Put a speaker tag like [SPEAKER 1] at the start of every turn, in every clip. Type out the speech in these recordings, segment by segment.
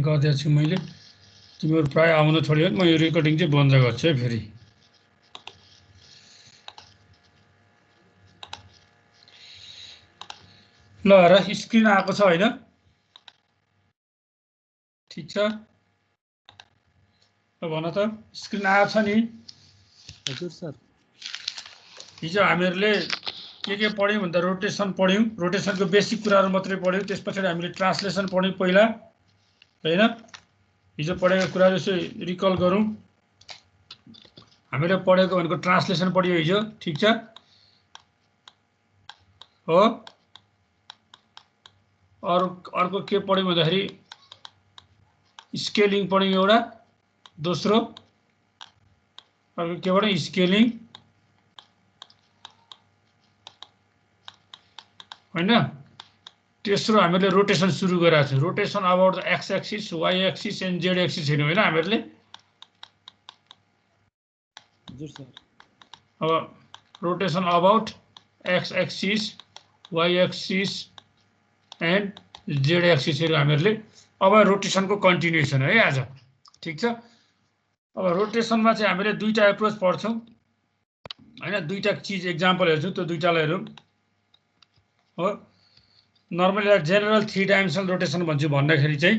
[SPEAKER 1] गर्दैछु मैले तिमीहरु प्राय आउन छोड्यो म यो रेकर्डिङ चाहिँ बन्द गर्छु है फेरि ल हेर स्क्रिन आएको छ हैन ठीक छ ल भन त स्क्रिन आएको छ नि
[SPEAKER 2] हजुर सर
[SPEAKER 1] हिजो हामीहरुले के पढ्यौं भन्दा रोटेसन पढ्यौं रोटेसनको बेसिक कुराहरु मात्रै पढ्यौं त्यसपछि हामीले ट्रान्सलेसन पढ्यौं पहिला हैन हिजो पढेको कुराहरु चाहिँ रिकल गरौं हामीले पढेको भनेको ट्रान्सलेसन पढ्यौं हिजो ठीक छ हो अर्को के पढ्यौं भन्दाखेरि स्केलिङ पढ्यौं एउटा दोस्रो अर्को के पढ्यौं स्केलिङ हैन तेस्रो हामीले रोटेसन सुरु गरेका छौं rotation about the x axis y axis and z axis हेर्नु हैन हामीहरुले
[SPEAKER 2] हजुर सर
[SPEAKER 1] अब rotation about x axis y axis and z axis हेर्नु हामीहरुले अब रोटेसनको कन्टिन्युएसन है आज ठीक छ अब रोटेसनमा चाहिँ हामीले दुईटा एप्रोच पढ्छौं हैन दुईटा चीज एक्जाम्पल हेर्छौं त्यो दुईटालाई हेरौं हो नर्मली जेनरल 3 डाइमेन्सनल रोटेसन भन्छु भन्दाखेरि चाहिँ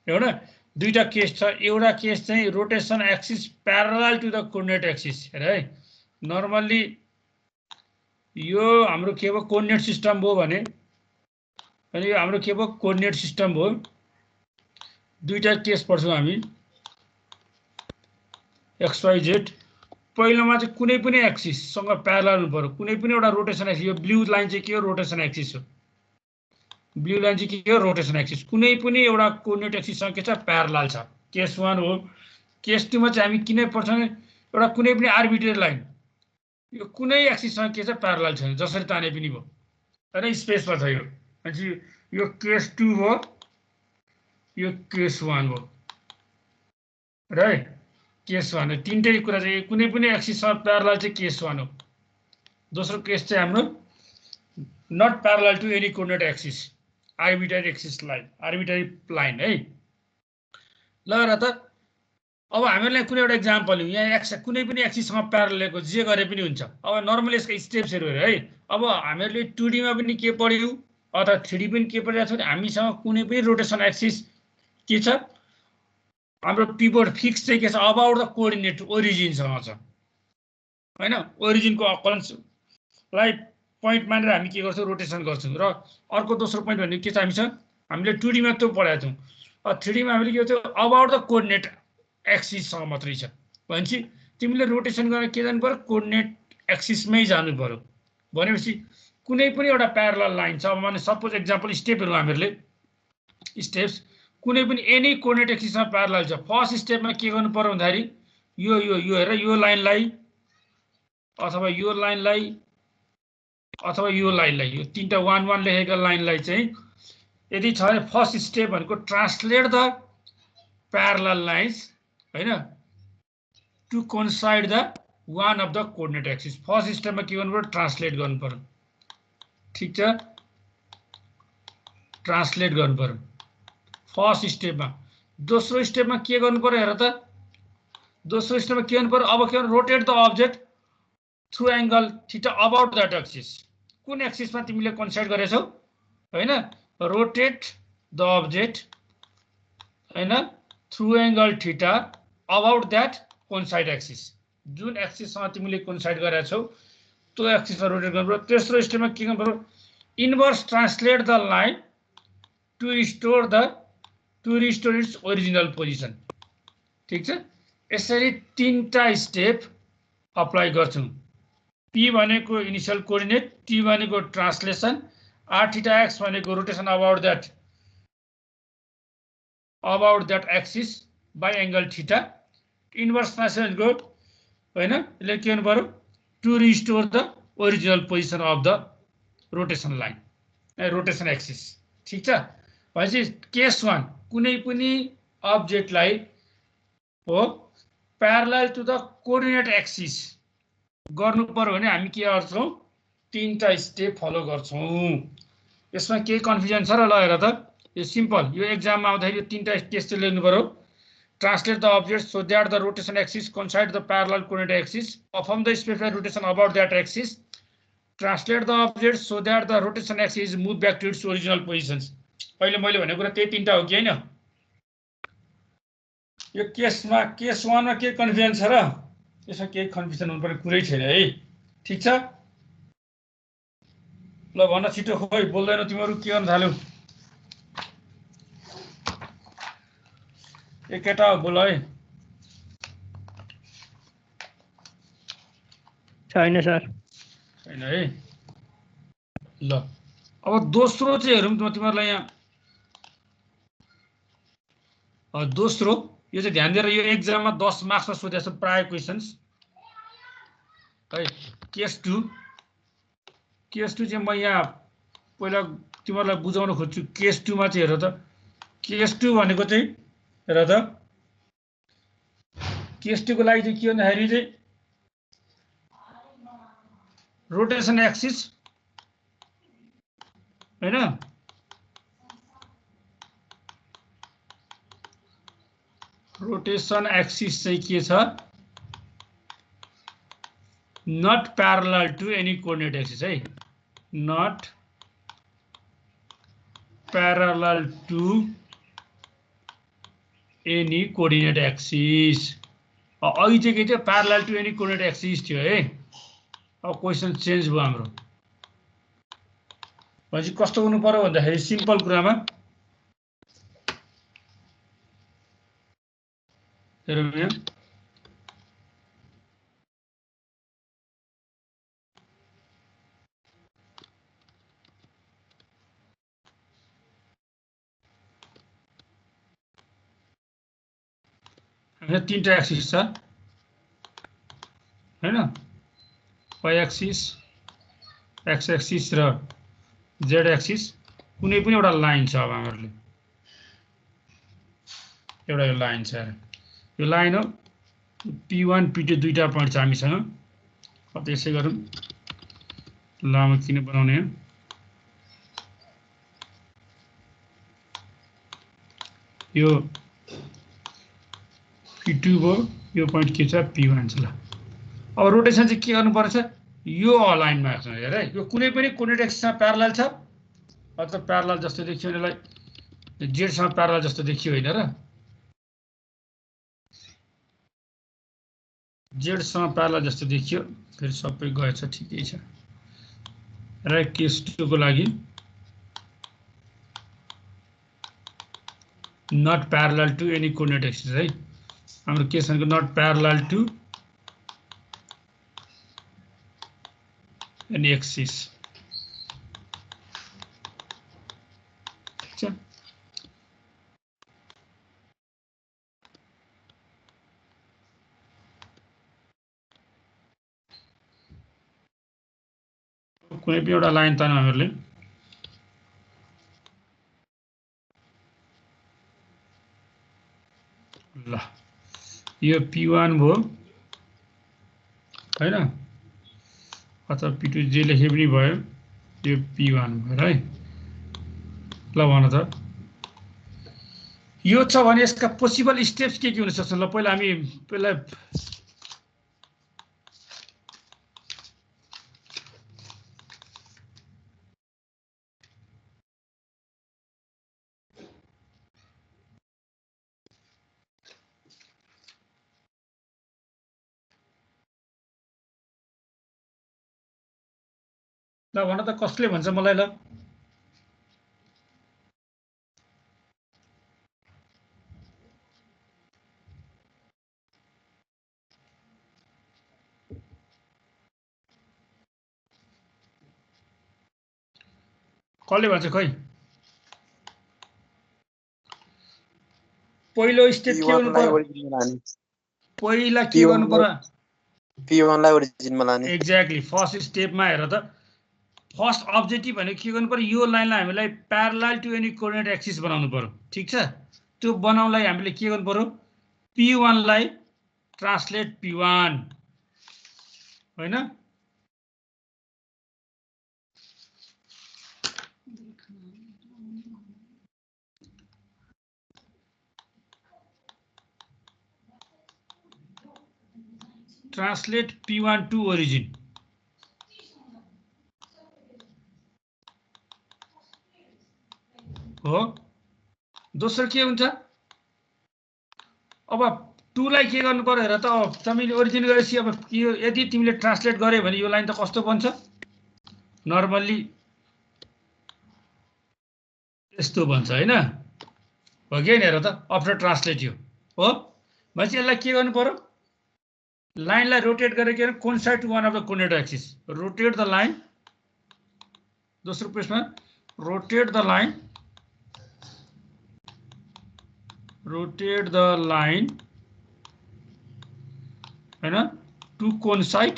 [SPEAKER 1] एउटा दुईटा केस छ एउटा केस चाहिँ rotation axis parallel to the coordinate axis हेर है नर्मली यो हाम्रो के हो कोर्डिनेट सिस्टम हो भने अनि यो हाम्रो के हो कोर्डिनेट सिस्टम हो दुईटा केस पढ्छौं हामी एक्स वाई जेड पहिलोमा चाहिँ कुनै पनि एक्सिस सँग प्यारलल हुनु पर्यो कुनै पनि एउटा रोटेसन एक्सिस यो ब्लू लाइन चाहिँ के हो रोटेसन एक्सिस हो ब्लू लाइन चाहिँ के हो रोटेसन एक्सिस कुनै पनि एउटा कोर्डिनेट एक्सिस सँग के छ प्यारलल छ केस 1 हो केस 2 मा चाहिँ हामी किन पढ्छौं एउटा कुनै पनि आर्बिट्रेरी लाइन यो कुनै एक्सिस सँग के छ प्यारलल छैन जसरी ताने पनि भयो हैन स्पेसमा छ यो अनि यो केस 2 हो यो केस 1 हो राइट केस 1 तीनटै कुरा चाहिँ कुनै पनि एक्सिस सँग प्यारलल चाहिँ केस 1 हो दोस्रो केस चाहिँ हाम्रो not parallel to any coordinate axis arbitrary axis line arbitrary line है ल र त अब हामीहरुलाई कुनै एउटा एक्जाम्पल लियौं यहाँ एक्स कुनै पनि एक्सिस सँग प्यारलल ल्याएको जे गरे पनि हुन्छ अब नर्मली यसको स्टेप्सहरु हेर है अब हामीहरुले 2D मा पनि के पढ्यौं अथवा 3D पनि के पढिरहेको छौं हामीसँग कुनै पनि रोटेसन एक्सिस के छ हाम्रो पिभट फिक्स चाहिँ के छ अबाउट द कोर्डिनेट ओरिजिन सँग छ हैन ओरिजिनको अकरेन्सलाई पोइन्ट मानेर हामी के गर्छौं रोटेसन गर्छौं र अर्को दोस्रो पोइन्ट भनेको के छ हामीसँग हामीले 2D मा त्यो पढाएको छौं 3D मा हामीले के गर्छौं अबाउट द कोर्डिनेट एक्सिस सँग मात्रै छ भनेपछि तिमीले रोटेसन गर्न के जानु पर्यो कोर्डिनेट एक्सिसमै जानु पर्यो भनेपछि कुनै पनि एउटा प्यारलल लाइन छ माने सपोज एक्जाम्पल स्टेपहरु हामीहरुले स्टेप्स कुनै पनि एनी कोर्डिनेट एक्सिस सँग प्यारलल छ फर्स्ट स्टेपमा के गर्नु पर्यो भन्दाखेरि यो हेर यो लाइनलाई अथवा यो लाइनलाई अथवा यो लाइनलाई यो तीनटा 1 1 लेखेका लाइनलाई चाहिँ यदि छ भने फर्स्ट स्टेप भनेको ट्रान्सलेट द प्यारलल लाइन्स हैन to coincide the one of the coordinate axis first स्टेपमा के गर्नु पर्यो ट्रान्सलेट गर्नु पर्यो ठीक छ ट्रान्सलेट गर्नु पर्यो फर्स्ट स्टेपमा दोस्रो स्टेपमा के गर्नु पर्यो हेर त दोस्रो स्टेपमा के गर्नु पर्यो अब के गर्नु rotate the object through angle theta about that axis कुन एक्सिसमा तिमीले कोइन्साइड गरेछौ हैन रोटेट द अब्जेक्ट हैन through angle theta about that coincide axis जुन एक्सिससँग तिमीले कोइन्साइड गरेछौ त्यो एक्सिसमा रोटेट गर्नुपर्छ तेस्रो स्टेपमा के गर्नुपर्छ inverse translate the line to restore its original position ठीक छ यसरी तीनटा स्टेप अप्लाई गर्छौं p भनेको इनिशियल कोर्डिनेट t भनेको ट्रान्सलेसन r थीटा x भनेको rotation about that axis by angle theta inverse translation go हैन यसले के गर्नु पर्यो to restore the original position of the rotation line rotation axis ठीक छ भनेपछि केस 1 कुनै पनि अब्जेक्टलाई हो parallel to the coordinate axis गर्नु पर्यो भने हामी के गर्छौं तीनटा स्टेप फलो गर्छौं यसमा के कन्फ्युजन छ र ल हेर त यो सिम्पल, यो एक्जाममा आउँदाखेरि यो तीनटा केस चाहिँ लेख्नु पर्यो। Translate the object so that the rotation axis coincide the parallel coordinate axis, perform the specified rotation about that axis, translate the object so that the rotation axis move back to its original positions. अहिले मैले भनेको कुरा त्यही तीनटा हो कि हैन? यो केसमा केस 1 मा के कन्फ्युजन छ र? यसमा केही कन्फ्युजन हुनुपर्ने कुरै छैन है। ठीक छ, ल भन्न छिटो, खोइ बोल्दैनौ तिमीहरू, के गर्न थाल्यौ? एकैटा बोल है।
[SPEAKER 3] छैन सर।
[SPEAKER 1] छैन है। ल अब दोस्रो चाहिँ हेरौँ त तिमीहरूलाई यहाँ। दोस्रो यो चाहिँ ध्यान दिएर, यो एक्जाममा 10 मार्क्समा सोधेको छ प्राय क्वेसन्स है। केस 2 चाहिँ म यहाँ पहिला तिमीहरूलाई बुझाउन खोज्छु। केस 2 मा चाहिँ हेर त, केस 2 भनेको चाहिँ हेर त, केस 2 को लागि चाहिँ के भन्दाखेरि चाहिँ रोटेसन एक्सिस हैन, रोटेसन एक्सिस चाहिँ के छ? Not parallel to any coordinate axis है, not parallel to any coordinate axis. अघि चाहिँ के थियो? Parallel to any coordinate axis थियो है। अब क्वेसन चेन्ज भयो हाम्रो। भनेपछि कस्तो हुनु पर्यो भन्दाखेरि सिम्पल कुरामा हेरौँ यहाँ, हामीलाई तीनटा एक्सिस छ हैन, वाइ एक्सिस, एक्स एक्सिस र जेड एक्सिस। कुनै पनि एउटा लाइन छ। अब हामीहरूले एउटा यो लाइन छ, यो लाइन हो P1 P2 दुईटा पोइन्ट छ हामीसँग। अब त्यसै गरौँ, लामो किन बनाउने? यो P2 भयो, यो पोइन्ट के छ? P1 छ। ल अब रोटेसन चाहिँ के गर्नुपर्छ? यो अलाइनमा राख्नु। हेर है, यो कुनै पनि कोर्डिनेट एक्सिसमा प्यारलल छ, अथवा प्यारलल जस्तो देखियो भने यसलाई जेडसँग प्यारलल जस्तो देखियो होइन र? जेडसँग प्यारलल जस्तो देखियो, फेरि सबै गएछ, ठिकै छ। र केस 2 को लागि not parallel to any coordinate axis है। हाम्रो केस भनेको not parallel to any axis. अच्छा, कुनै पनि एउटा लाइन तान्यौँ हामीहरूले, ल यो P1 भयो हैन, अथवा P2 जे लेखे पनि भयो, यो P1 भयो है। ल भन त, यो छ भने यसका पोसिबल स्टेप्स के हुन सक्छ? ल पहिला हामी पहिला ल भन त, कसले भन्छ मलाई? ल कसले भन्छ खै? पहिलो स्टेप के हुनु पर्यो? पहिला के गर्नु पर्यो?
[SPEAKER 4] P1 लाई ओरिजिनमा लाने।
[SPEAKER 1] एक्ज्याक्टली, फर्स्ट स्टेपमा हेर त, फर्स्ट अब्जेक्टिभ भनेको के गर्नु पर्यो? यो लाइनलाई हामीलाई parallel to any coordinate axis बनाउनु पर्यो। ठिक छ, त्यो बनाउनलाई हामीले के गर्नु पर्यो? P1 लाई ट्रान्सलेट P1 हैन, ट्रान्सलेट P1 टु ओरिजिन। हो दोस्रो के हुन्छ अब 2 लाई के गर्नु पर्यो हेर त अब तिमीले ओरिजिन गरेपछि अब यदि तिमीले ट्रान्सलेट गर्यो भने यो लाइन त कस्तो बन्छ नर्मल्ली यस्तो बन्छ हैन हो कि हैन हेर त आफ्टर ट्रान्सलेट यो हो भनेपछि यसलाई के गर्नु पर्यो लाइनलाई रोटेट गरेर के coincide to one of the coordinate axis rotate the line दोस्रो पेजमा रोटेट द लाइन हैन to coincide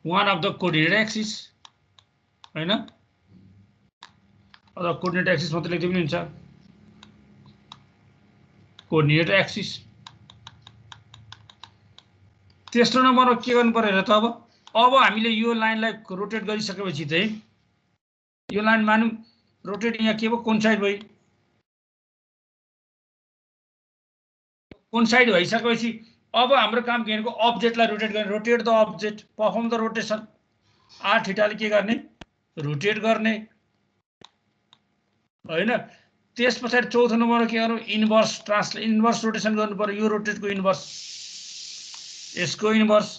[SPEAKER 1] one of the coordinate axis हैन अथवा कोर्डिनेट एक्सिस मात्र लेख्दै पनि हुन्छ कोर्डिनेट एक्सिस तेस्रो नम्बरमा के गर्नु पर्यो र त अब हामीले यो लाइनलाई रोटेट गरिसकेपछि चाहिँ यो लाइन मानौं रोटेट यहाँ के भयो कोइन्साइड भयो कोइन्साइड भइसकेपछि अब हाम्रो काम के भनेको अब्जेक्टलाई रोटेट गर्ने rotate the object perform the rotation r थीटाले के गर्ने रोटेट गर्ने हैन त्यसपछि चौथो नम्बरमा के गर्नु इन्भर्स रोटेसन गर्नु पर्यो यो रोटेटको इन्भर्स यसको इन्भर्स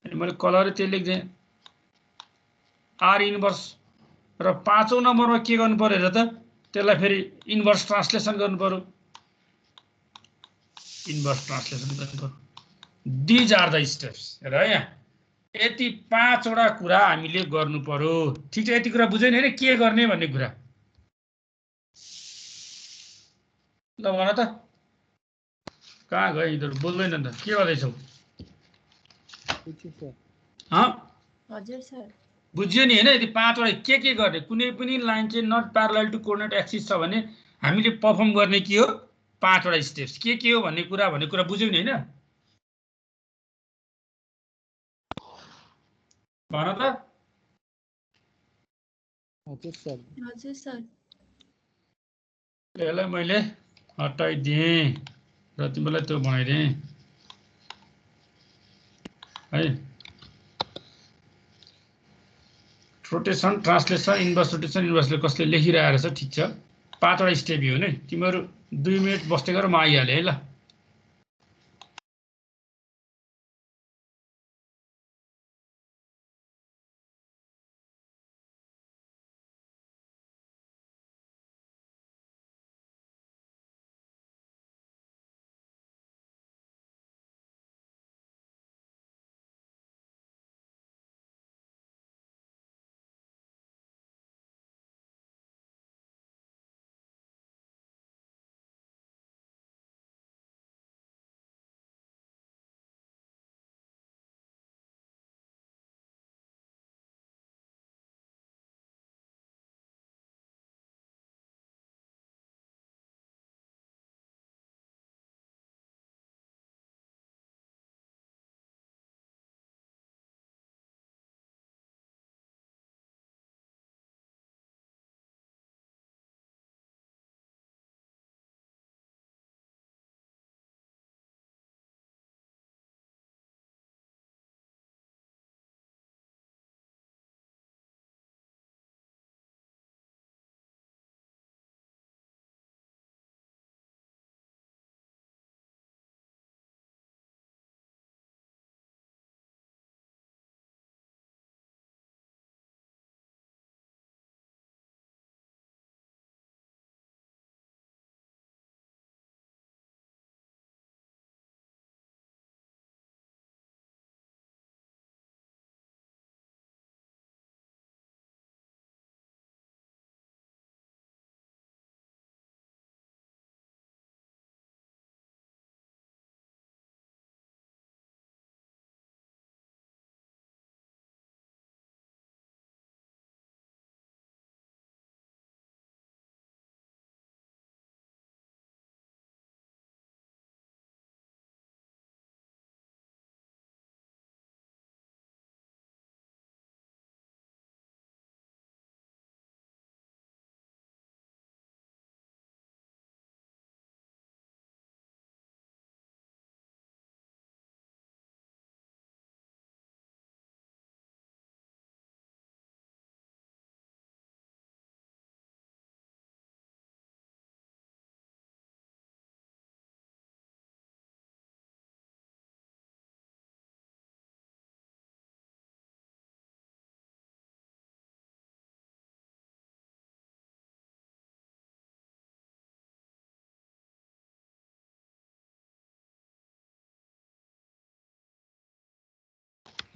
[SPEAKER 1] अनि मैले कलर त्यही लेख्दै r इन्भर्स र पाँचौं नम्बरमा के गर्नु पर्यो र त त्यसलाई फेरि इन्भर्स ट्रान्सलेसन गर्नु पर्यो इन्भर्स ट्रान्सलेसन गर्नु पर्यो दिज आर द स्टेप्स र यहाँ यति 5 वटा कुरा हामीले गर्नु पर्यो ठीक छ यति कुरा बुझ्यौ नि हैन के गर्ने भन्ने कुरा ल भन त कहाँ गए यिनीहरु बोल्दैन त के गर्दैछौ
[SPEAKER 3] हजुर सर
[SPEAKER 1] बुझ्यो नि हैन यदि 5 वटा के गर्ने कुनै पनि लाइन चाहिँ not parallel to coordinate axis छ भने हामीले परफर्म गर्ने के हो 5 वटा स्टेप्स के हो भन्ने कुरा बुझ्यौ नि हैन भन त
[SPEAKER 3] हजुर सर
[SPEAKER 1] यसलाई मैले हटाइदिएँ र तिमीलाई त्यो बनाइदिएँ है रोटेसन ट्रान्सलेसन इन्भर्स रोटेसन इन्भर्सले कसले लेखिरहेको छ ठीक छ 5 वटा स्टेप हो नि तिमीहरु 2 मिनेट बस्दै गर म आइहाले है ल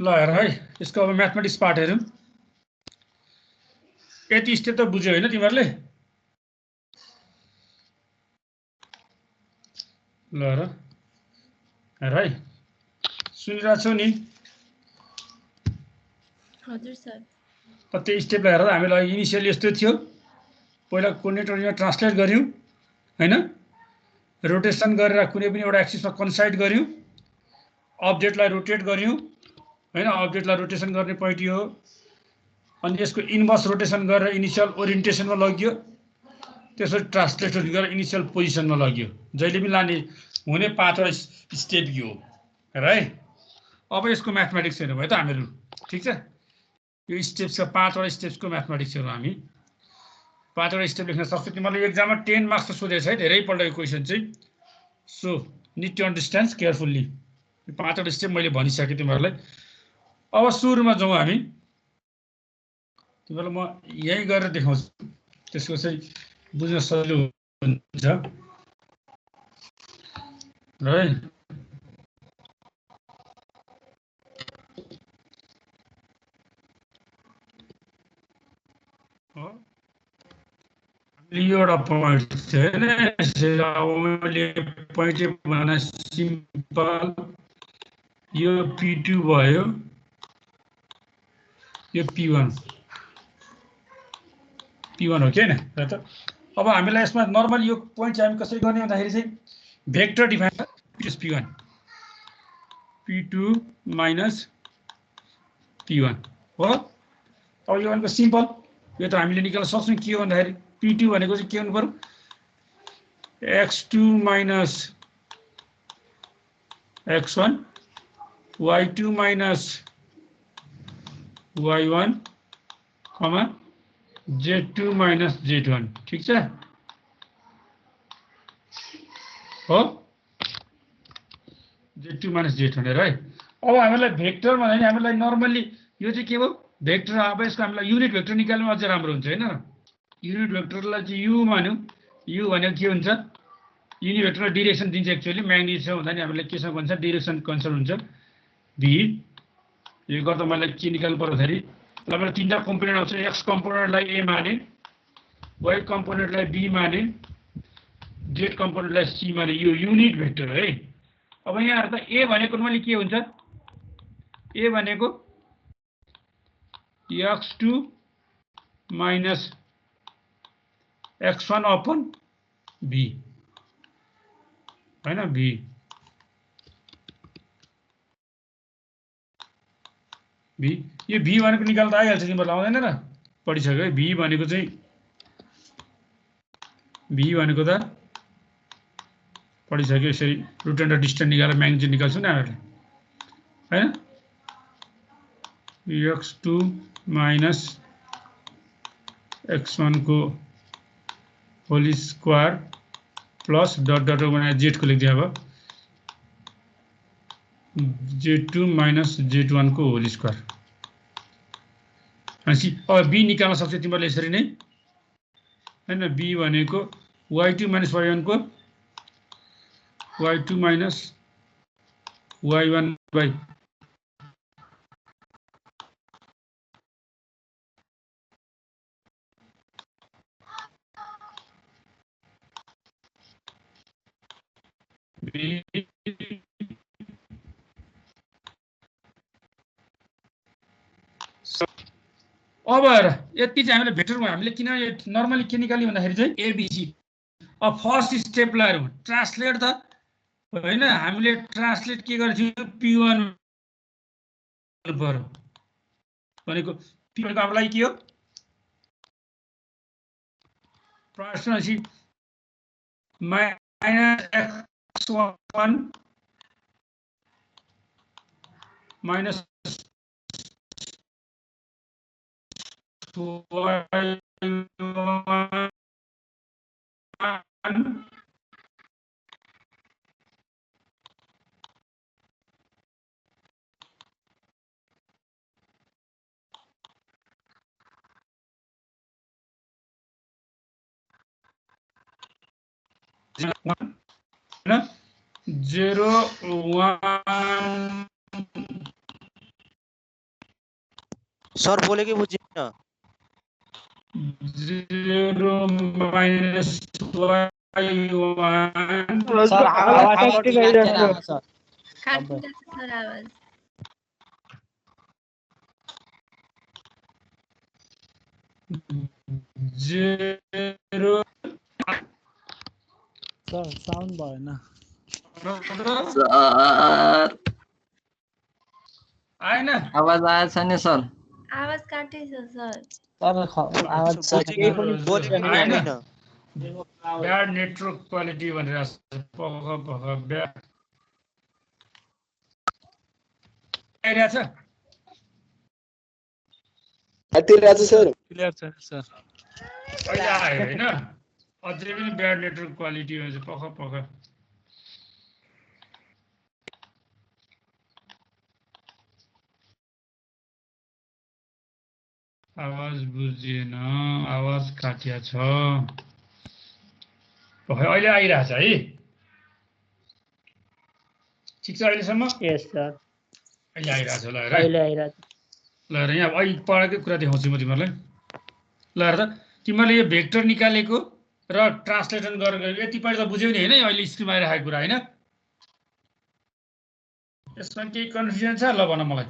[SPEAKER 1] ल हेर है यसको अब म्याथमेटिक्स पार्ट हेरौँ। यति स्टेप त बुझ्यो होइन तिमीहरूले? ल हेर है सुनिरहेको छौ नि?
[SPEAKER 3] हजुर सर।
[SPEAKER 1] त्यो स्टेपलाई हेर हामीलाई इनिसियली यस्तो थियो, पहिला कोर्डिनेटर यहाँ ट्रान्सलेट गऱ्यौँ होइन, रोटेसन गरेर कुनै पनि एउटा एक्सिसमा कन्साइड गऱ्यौँ, अब्जेक्टलाई रोटेट गऱ्यौँ होइन, अब्जेक्टलाई रोटेसन गर्ने पोइन्ट यो हो। अनि यसको इन्भर्स रोटेसन गरेर इनिसियल ओरिएन्टेसनमा लगियो, त्यसपछि ट्रान्सलेसन गरेर इनिसियल पोजिसनमा लगियो। जहिले पनि लाने हुने 5वटा स्टेप यो हो हेर है। अब यसको म्याथमेटिक्स हेर्नु भयो त हामीहरू, ठिक छ? यो स्टेप्सका 5वटा स्टेप्सको म्याथमेटिक्स हेरौँ हामी। 5वटा स्टेप लेख्न सक्छु। तिमीहरूले एक्जाममा 10 मार्क्स सोधेको छ है धेरैपल्ट यो क्वेसन चाहिँ। So need to understand carefully. यो 5वटा स्टेप मैले भनिसकेँ तिमीहरूलाई। अब सुरुमा जाउँ हामी। तिमीहरूलाई म यहीँ गरेर देखाउँछु, त्यसको चाहिँ बुझ्न सजिलो हुन्छ है। एउटा पोइन्ट छ होइन, मैले पोइन्ट भन्न सिम्पल यो P2 भयो, यो P1 हो कि होइन र त? अब हामीलाई यसमा नर्मली यो पोइन्ट चाहिँ हामी कसरी गर्ने भन्दाखेरि चाहिँ vector define P1 P2 minus P1 हो। अब यो भनेको सिम्पल, यो त हामीले निकाल्न सक्छौँ। के हो भन्दाखेरि P2 भनेको चाहिँ के हुनु पर्यो, x2 minus x1 y2 minus y1 कमा z2 माइनस z1, ठिक छ हो, z2 माइनस z1 हेर है। अब हामीलाई भेक्टर भन्यो भने हामीलाई नर्मल्ली यो चाहिँ के हो भेक्टर। अब यसको हामीलाई युनिट भेक्टर निकाल्नु अझै राम्रो हुन्छ होइन। युनिट भेक्टरलाई चाहिँ यु भन्यौँ, यु भनेको के हुन्छ, युनिट भेक्टरलाई डिरेक्सन दिन्छ एक्चुअली। म्याग्निट्युड हुँदा नि हामीलाई केसँग भन्छ, डिरेक्सन कन्सर्न हुन्छ भी। यो गर्दा मैले के निकाल्नु पर्दाखेरि ल मैले 3टा कम्पोनेन्ट आउँछ, एक्स कम्पोनेन्टलाई ए माने, वाइ कम्पोनेन्टलाई बी माने, जेड कम्पोनेन्टलाई सी माने, यो युनिट भेक्टर है। अब यहाँ हेर्दा ए भनेको नर्मली के हुन्छ, ए भनेको x2 minus x1 upon b होइन, b यो b भनेको निकाल्दा आइहाल्छ, तिमीहरूलाई आउँदैन र? पढिसक्यो है। b भनेको चाहिँ b भनेको त पढिसक्यो। यसरी रुट एन्ड डिस्टेन्स निकालेर म्याग्निट्युड निकाल्छु नि हामीहरूले होइन। x2 माइनस x1 को whole square plus dot dot बनाएर जेड को लेखिदिए। अब z2 माइनस z1 को होल स्क्वायर। अब बी निकाल्न सक्छ तिमीहरूले यसरी नै होइन। बी भनेको y2 माइनस y1 को y2 माइनस y1 बाई अब हेर यति चाहिँ हामीले भेक्टरमा हामीले किन नर्मली के निकाल्यो भन्दाखेरि चाहिँ एबिसी। अब फर्स्ट स्टेपलाई ट्रान्सलेट त होइन, हामीले ट्रान्सलेट के गर्छौँ P1 पर्यो भनेको P1 को हामीलाई के हो प्रश्न माइनस x1 माइनस होइन 0 1
[SPEAKER 4] सर बोलेकै बुझिन
[SPEAKER 1] 0 माइनस y1
[SPEAKER 2] सर आवाज कटि गइरहेको छ
[SPEAKER 3] काटिन्छ सर आवाज
[SPEAKER 1] 0
[SPEAKER 2] सर साउन्ड भएन
[SPEAKER 1] आएन
[SPEAKER 5] आवाज आएछ नि सर
[SPEAKER 3] आवाज काटिन्छ सर
[SPEAKER 2] सर आवाज
[SPEAKER 4] केही पनि बोलेको नि
[SPEAKER 1] आएन
[SPEAKER 4] होइन
[SPEAKER 1] ब्याड नेटवर्क क्वालिटी भनेर ब्याड आइरहेछ
[SPEAKER 4] आइरहेछ सर
[SPEAKER 2] क्लियर छ सर
[SPEAKER 1] अहिले आयो होइन अझै पनि ब्याड नेटवर्क क्वालिटी हुन्छ पख आवाज बुझिएन आवाज काटिया छ अहिले आइरहेछ है ठिक छ अहिलेसम्म
[SPEAKER 2] यस सर
[SPEAKER 1] अहिले आइरहेछ ल हेर
[SPEAKER 2] अहिले आइरहेछ
[SPEAKER 1] ल हेर यहाँ अहिले पढाएकै कुरा देखाउँछु म तिमीहरूलाई ल हेर त तिमीहरूले यो भेक्टर निकालेको र ट्रान्सलेसन गरेको यति पढ्दा त बुझ्यौ नि होइन अहिले स्क्रिनमा आइरहेको कुरा होइन यसमा केही कन्फ्युजन छ ल भन मलाई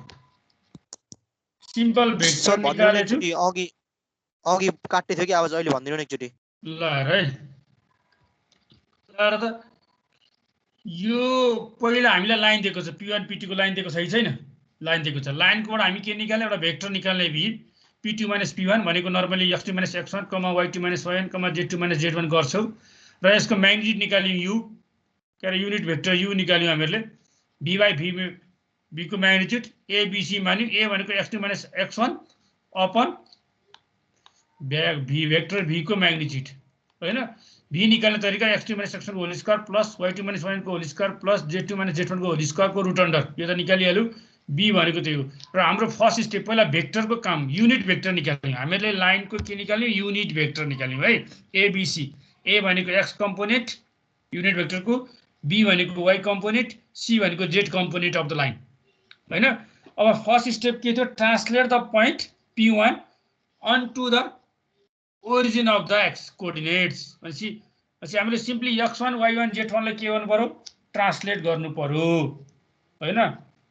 [SPEAKER 1] सिम्पल भेक्टर निकालेछु
[SPEAKER 4] अघि काट्दै थियो कि आवाज अहिले भन्दिनु न एकचोटि
[SPEAKER 1] ल हेर है ल त यो पहिला हामीलाई लाइन दिएको छ p1 p2 को लाइन दिएको छ कि छैन लाइन दिएको छ लाइनकोबाट हामी के निकाल्ने एउटा भेक्टर निकाल्ने v p2 - p1 भनेको normally x2 - x1, y2 - y1, z2 - z1 गर्छौं र यसको म्याग्निट्युड निकाल्यौं u के अरे युनिट भेक्टर u निकाल्यौं हामीहरूले v by v को magnitude a b c मान्यौं a भनेको x2 - x1 upon v vector v को म्याग्निट्युड हैन v निकाल्ने तरिका x2 - x1 को whole square plus y2 - y1 को whole square plus z2 - z1 को होल स्क्वायर को रुट अन्डर यो त निकालिहाल्यौ b भनेको त्यही हो र हाम्रो फर्स्ट स्टेप पहिला भेक्टरको काम युनिट भेक्टर निकाल्यौं हामीले लाइनको के निकाल्यौं युनिट भेक्टर निकाल्यौं है abc a भनेको x कम्पोनेन्ट युनिट भेक्टरको b भनेको y कम्पोनेन्ट c भनेको z component of the line हैन अब फर्स्ट स्टेप के थियो translate the point p1 onto the origin of the x coordinates भनेपछि हामीले सिम्पली x1 y1 z1 लाई के गर्नु पर्यो ट्रान्सलेट गर्नु पर्यो हैन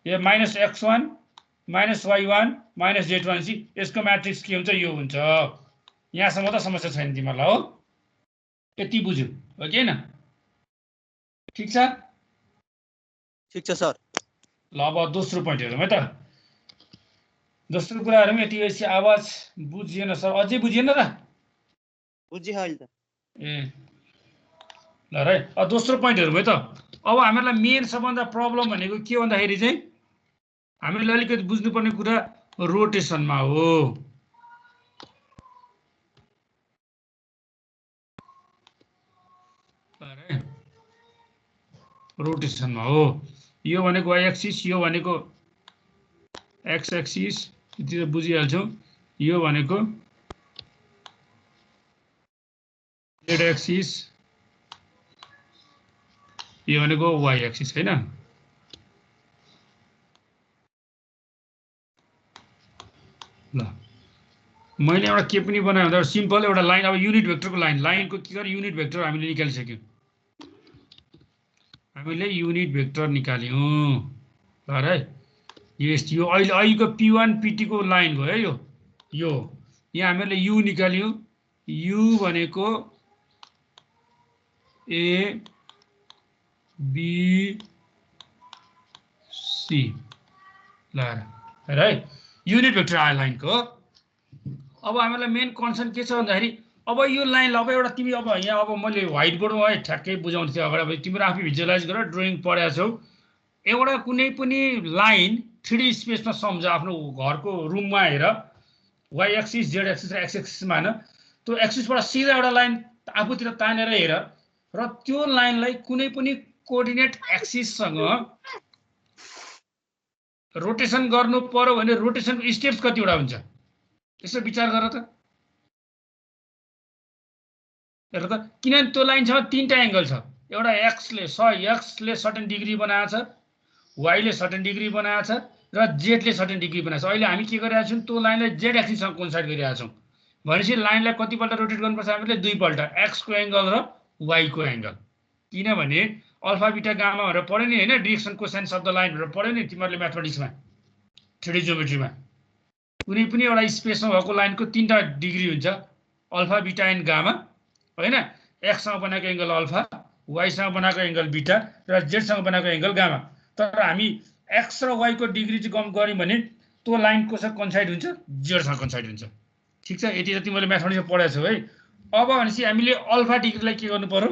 [SPEAKER 1] यो -x1 -y1 -z1 यसको म्याट्रिक्स के हुन्छ यो हुन्छ यहाँसम्म त समस्या छैन तिमीलाई हो यति बुझ्यौ हो कि हैन ठीक छ
[SPEAKER 4] सर
[SPEAKER 1] ल अब दोस्रो पोइन्ट हेरौँ है त दोस्रो कुराहरु यति बेसी आवाज बुझिएन सर अझै बुझिएन र
[SPEAKER 4] बुझिहाल्यो अहिले त
[SPEAKER 1] ए ल है अब दोस्रो पोइन्ट हेरौँ है त अब हामीलाई मेन सबभन्दा प्रब्लम भनेको के भन्दाखेरि चाहिँ हामीले अलिकति बुझ्नुपर्ने कुरा रोटेसनमा हो रोटेसनमा हो यो भनेको y एक्सिस यो भनेको x एक्सिस यति त बुझिहाल्छौँ यो भनेको z एक्सिस यो भनेको y एक्सिस हैन ल मैले एउटा के पनि बनाए भन्दा सिम्पल एउटा लाइन अब युनिट भेक्टरको लाइनको के गरे युनिट भेक्टर हामीले निकालिसक्यौं हामीले युनिट भेक्टर निकाल्यौं ल है यो अहिलेको p1 p2 को लाइन हो है यो यहाँ हामीले u निकाल्यौं u भनेको a b c ल है युनिट भेक्टर आयो लाइनको अब हामीलाई मेन कन्सर्न के छ भन्दाखेरि अब यो लाइन अब एउटा तिमी अब यहाँ अब मैले व्हाइट बोर्डमा है ठ्याक्कै बुझाउँथे अगाडि अब तिम्रो आफै भिजुअलाइज गरेर ड्रइङ पढाएको छौ एउटा कुनै पनि लाइन 3D स्पेसमा सम्झ आफ्नो घरको रुममा हेर y एक्सिस z एक्सिस र x एक्सिसमा हैन त्यो एक्सिसबाट सिधा एउटा लाइन आफूतिर तानेर हेर र त्यो लाइनलाई कुनै पनि कोअर्डिनेट एक्सिससँग रोटेसन गर्नु पर्यो भने रोटेसनको स्टेप्स कतिवटा हुन्छ यसो विचार गर त हेर त किनभने त्यो लाइनसँग तीनटा एंगल छ एउटा x ले सर्टेन डिग्री बनाएको छ y ले सर्टेन डिग्री बनाएको छ र जेडले सर्टेन डिग्री बनाएको छ। अहिले हामी के गरिरहेका छौँ, त्यो लाइनलाई जेड एक्सिससँग कोइन्साइड गरिरहेका छौँ। भनेपछि लाइनलाई कतिपल्ट रोटेट गर्नुपर्छ हामीले, 2 पल्ट, एक्सको एङ्गल र वाईको एङ्गल। किनभने अल्फा बिटा गामा भनेर पढ्यो नि होइन, डिरेक्सन कोसाइन शब्द लाइन भनेर पढ्यो नि तिमीहरूले म्याथमेटिक्समा, 3D ज्योमेट्रीमा। कुनै पनि एउटा स्पेसमा भएको लाइनको 3टा डिग्री हुन्छ, अल्फा बिटा एन्ड गामा होइन। एक्ससँग बनाएको एङ्गल अल्फा, वाईसँग बनाएको एङ्गल बिटा र जेडसँग बनाएको एङ्गल गामा। तर हामी एक्स र वाईको डिग्री चाहिँ कम गऱ्यौँ भने त्यो लाइन कोसँग कन्साइड हुन्छ, जेडसँग कन्साइड हुन्छ। ठिक छ, यति जति मैले म्याथमेटिक्समा पढाएको छु है। अब भनेपछि हामीले अल्फा डिग्रीलाई के गर्नु पर्यो,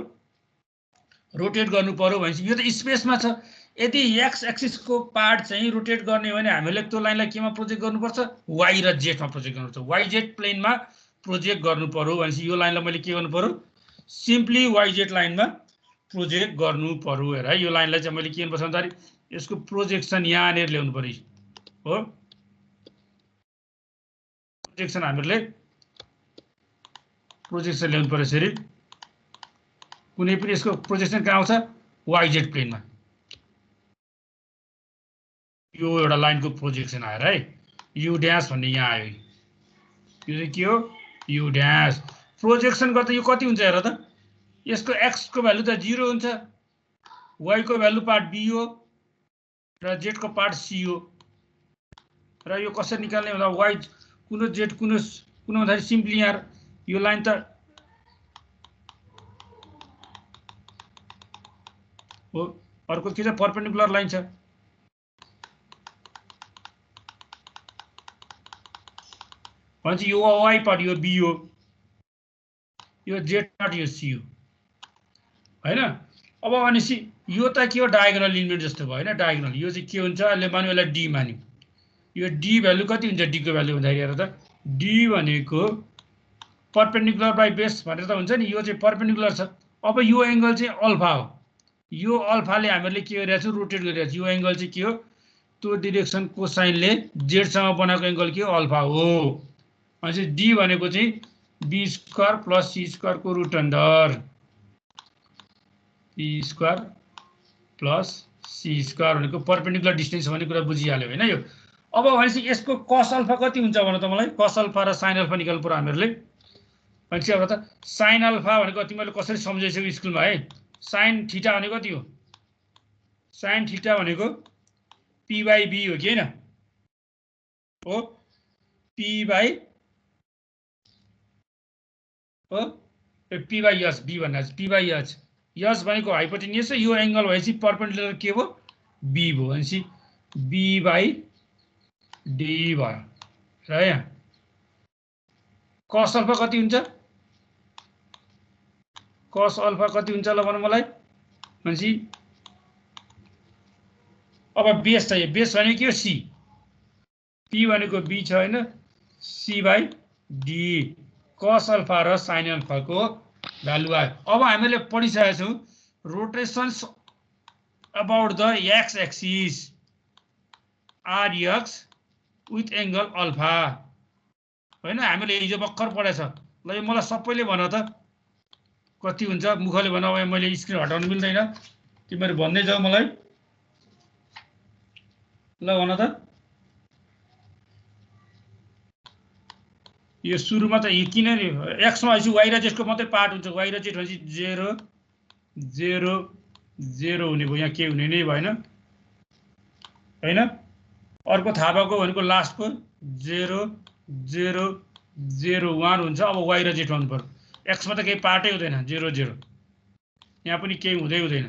[SPEAKER 1] रोटेट गर्नु पर्यो। भनेपछि यो त स्पेसमा छ, यदि एक्स एक्सिसको पार्ट चाहिँ रोटेट गर्ने हो भने हामीले त्यो लाइनलाई केमा प्रोजेक्ट गर्नुपर्छ, वाई र जेडमा प्रोजेक्ट गर्नुपर्छ, वाई जेड प्लेनमा प्रोजेक्ट गर्नु पर्यो। भनेपछि यो लाइनलाई मैले के गर्नु पर्यो, सिम्पली वाई जेड लाइनमा प्रोजेक्ट गर्नु पर्यो। हेर है, यो लाइनलाई चाहिँ मैले के गर्नुपर्छ भन्दाखेरि यसको प्रोजेक्सन यहाँनिर ल्याउनु पर्यो हो। प्रोजेक्सन हामीले प्रोजेक्सन ल्याउनु पर्यो यसरी। कुनै पनि यसको प्रोजेक्सन कहाँ आउँछ, वाई जेड प्लेनमा। यो एउटा लाइनको प्रोजेक्सन आएर है, यु ड्यास भन्ने यहाँ आयो। यो चाहिँ के हो, यु ड्यास। प्रोजेक्सन गर्दा यो कति हुन्छ हेर त, यसको एक्सको भ्यालु त 0 हुन्छ, वाईको भ्यालु पार्ट बी हो र जेडको पार्ट सी हो। र यो कसरी निकाल्ने भन्दा वाई कुन जेड कुन भन्दाखेरि सिम्पली यहाँ यो लाइन त हो, अर्को के छ, परपेन्डिकुलर लाइन छ। भनेपछि यो वाई पार्ट यो बी हो, यो जेड पार्ट यो सी हो होइन। अब भनेपछि यो त के हो, डायगोनल इलिमेन्ट जस्तो भयो होइन, डायगोनल। यो चाहिँ के हुन्छ, अहिले मान्यो यसलाई डी मान्यो। यो डी भ्यालु कति हुन्छ, डी को भ्यालु भन्दाखेरि हेर त, डी भनेको परपेन्डिकुलर बाई बेस भनेर त हुन्छ नि, यो चाहिँ परपेन्डिकुलर छ। अब यो एङ्गल चाहिँ अल्फा हो, यो अल्फाले हामीले के गरिरहेको छौँ, रोटेट गरिरहेको छ। यो एङ्गल चाहिँ के हो, त्यो डिरेक्सन कोसाइनले जेडसँग बनाएको एङ्गल के हो, अल्फा हो। भनेपछि डी भनेको चाहिँ बी स्क्वायर प्लस सी स्क्वायरको root under B square plus C square भनेको परपेन्डिकुलर डिस्टेन्स भन्ने कुरा बुझिहाल्यो होइन यो। अब भनेपछि यसको कस अल्फा कति हुन्छ भन त मलाई, कस अल्फा र साइन अल्फा निकाल्नु पर्यो हामीहरूले। भनेपछि अब त साइन अल्फा भनेको तिमीहरूले कसरी सम्झाइसक्यो स्कुलमा है, साइन थीटा भनेको कति हो, साइन थीटा भनेको पी बाई बी हो कि होइन हो, पी बाई हो, पी बाई एच, बी भन्दा पी बाई एच, एच भनेको हाइपोटेनियस, यो एङ्गल भएपछि परपेन्डिकुलर के भयो, बी भयो। भनेपछि बी बाई डी भयो र यहाँ कस अल्फा कति हुन्छ, कस अल्फा कति हुन्छ ल भन मलाई। भनेपछि अब बेस चाहियो, बेस भनेको के हो, सी, पी भनेको बी छ होइन, C by D, cos alpha र साइन अल्फाको भ्यालु आयो। अब हामीले पढिसकेका छौँ rotations about the x axis or X with angle alpha होइन, हामीले हिजो भर्खर पढाएको छ। ल यो मलाई सबैले भन त कति हुन्छ, मुखले भन, मैले स्क्रिन हटाउनु मिल्दैन, तिमीहरू भन्दै जाऊ मलाई। ल भन त, यो सुरुमा त किन नि एक्समा आएपछि वाई र जेडको मात्रै पार्ट हुन्छ, वाई र जेड भनेपछि 0 0 0 हुने भयो, यहाँ के हुने नै भएन होइन। अर्को थाहा भएको भनेको लास्टको 0 0 0 1 हुन्छ। अब वाई र जेड भन्नु पर्यो, एक्समा त केही पार्टै हुँदैन, 0 0, यहाँ पनि केही हुँदै हुँदैन,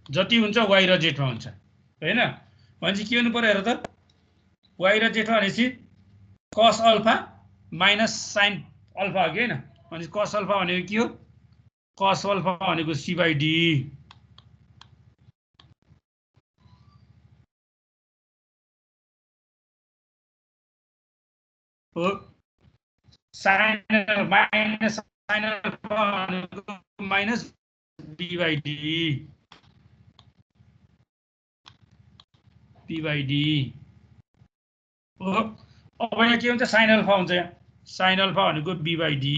[SPEAKER 1] जति हुन्छ वाई र जेडमा हुन्छ होइन। भनेपछि के गर्नु पर्यो हेर त, वाई र जेडमा भनेपछि कस अल्फा माइनस साइन अल्फा हो कि होइन। भनेपछि कस अल्फा भनेको के हो, कस अल्फा भनेको सी बाई डी हो, साइन माइनस साइन अल्फा भनेको minus D by D, P by D हो। अब यहाँ के हुन्छ, साइन अल्फा हुन्छ, यहाँ साइन अल्फा भनेको बी बाई डी।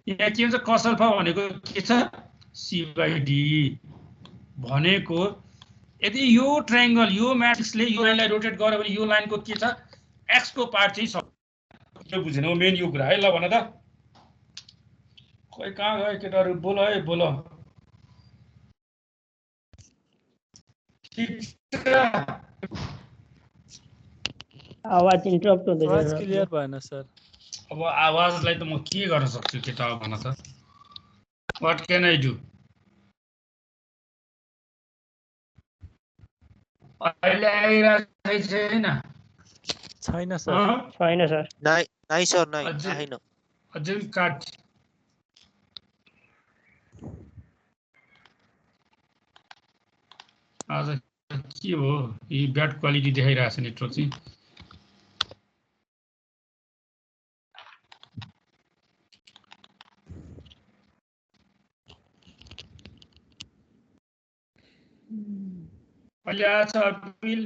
[SPEAKER 1] यहाँ के हुन्छ, कस अल्फा भनेको के छ, C/D भनेको यदि यो ट्रायंगल यो म्याट्रिक्सले यो लाइनलाई रोटेट गर्यो भने यो लाइनको के छ x को पार्ट चाहिँ सब यो बुझेन हो मेन यो कुरा है ल भन त खै कहाँ गयो केटाहरु बोल है बोल
[SPEAKER 5] आवाज इन्टरप्ट हुँदै
[SPEAKER 2] आवाज
[SPEAKER 5] छ
[SPEAKER 2] क्लियर भएन सर
[SPEAKER 1] अब आवाजलाई त म के गर्न सक्छु केटा भन त व्हाट क्यान आई डु अहिले आइरहेको छैन
[SPEAKER 2] छैन सर
[SPEAKER 5] छैन सर
[SPEAKER 4] नाइ सर नाइ
[SPEAKER 1] अझै-
[SPEAKER 4] आएन
[SPEAKER 1] अझै काट आज के हो यी ब्याड क्वालिटी देखाइरहेछ नेटवर्क चाहिँ अहिले आछ अपिल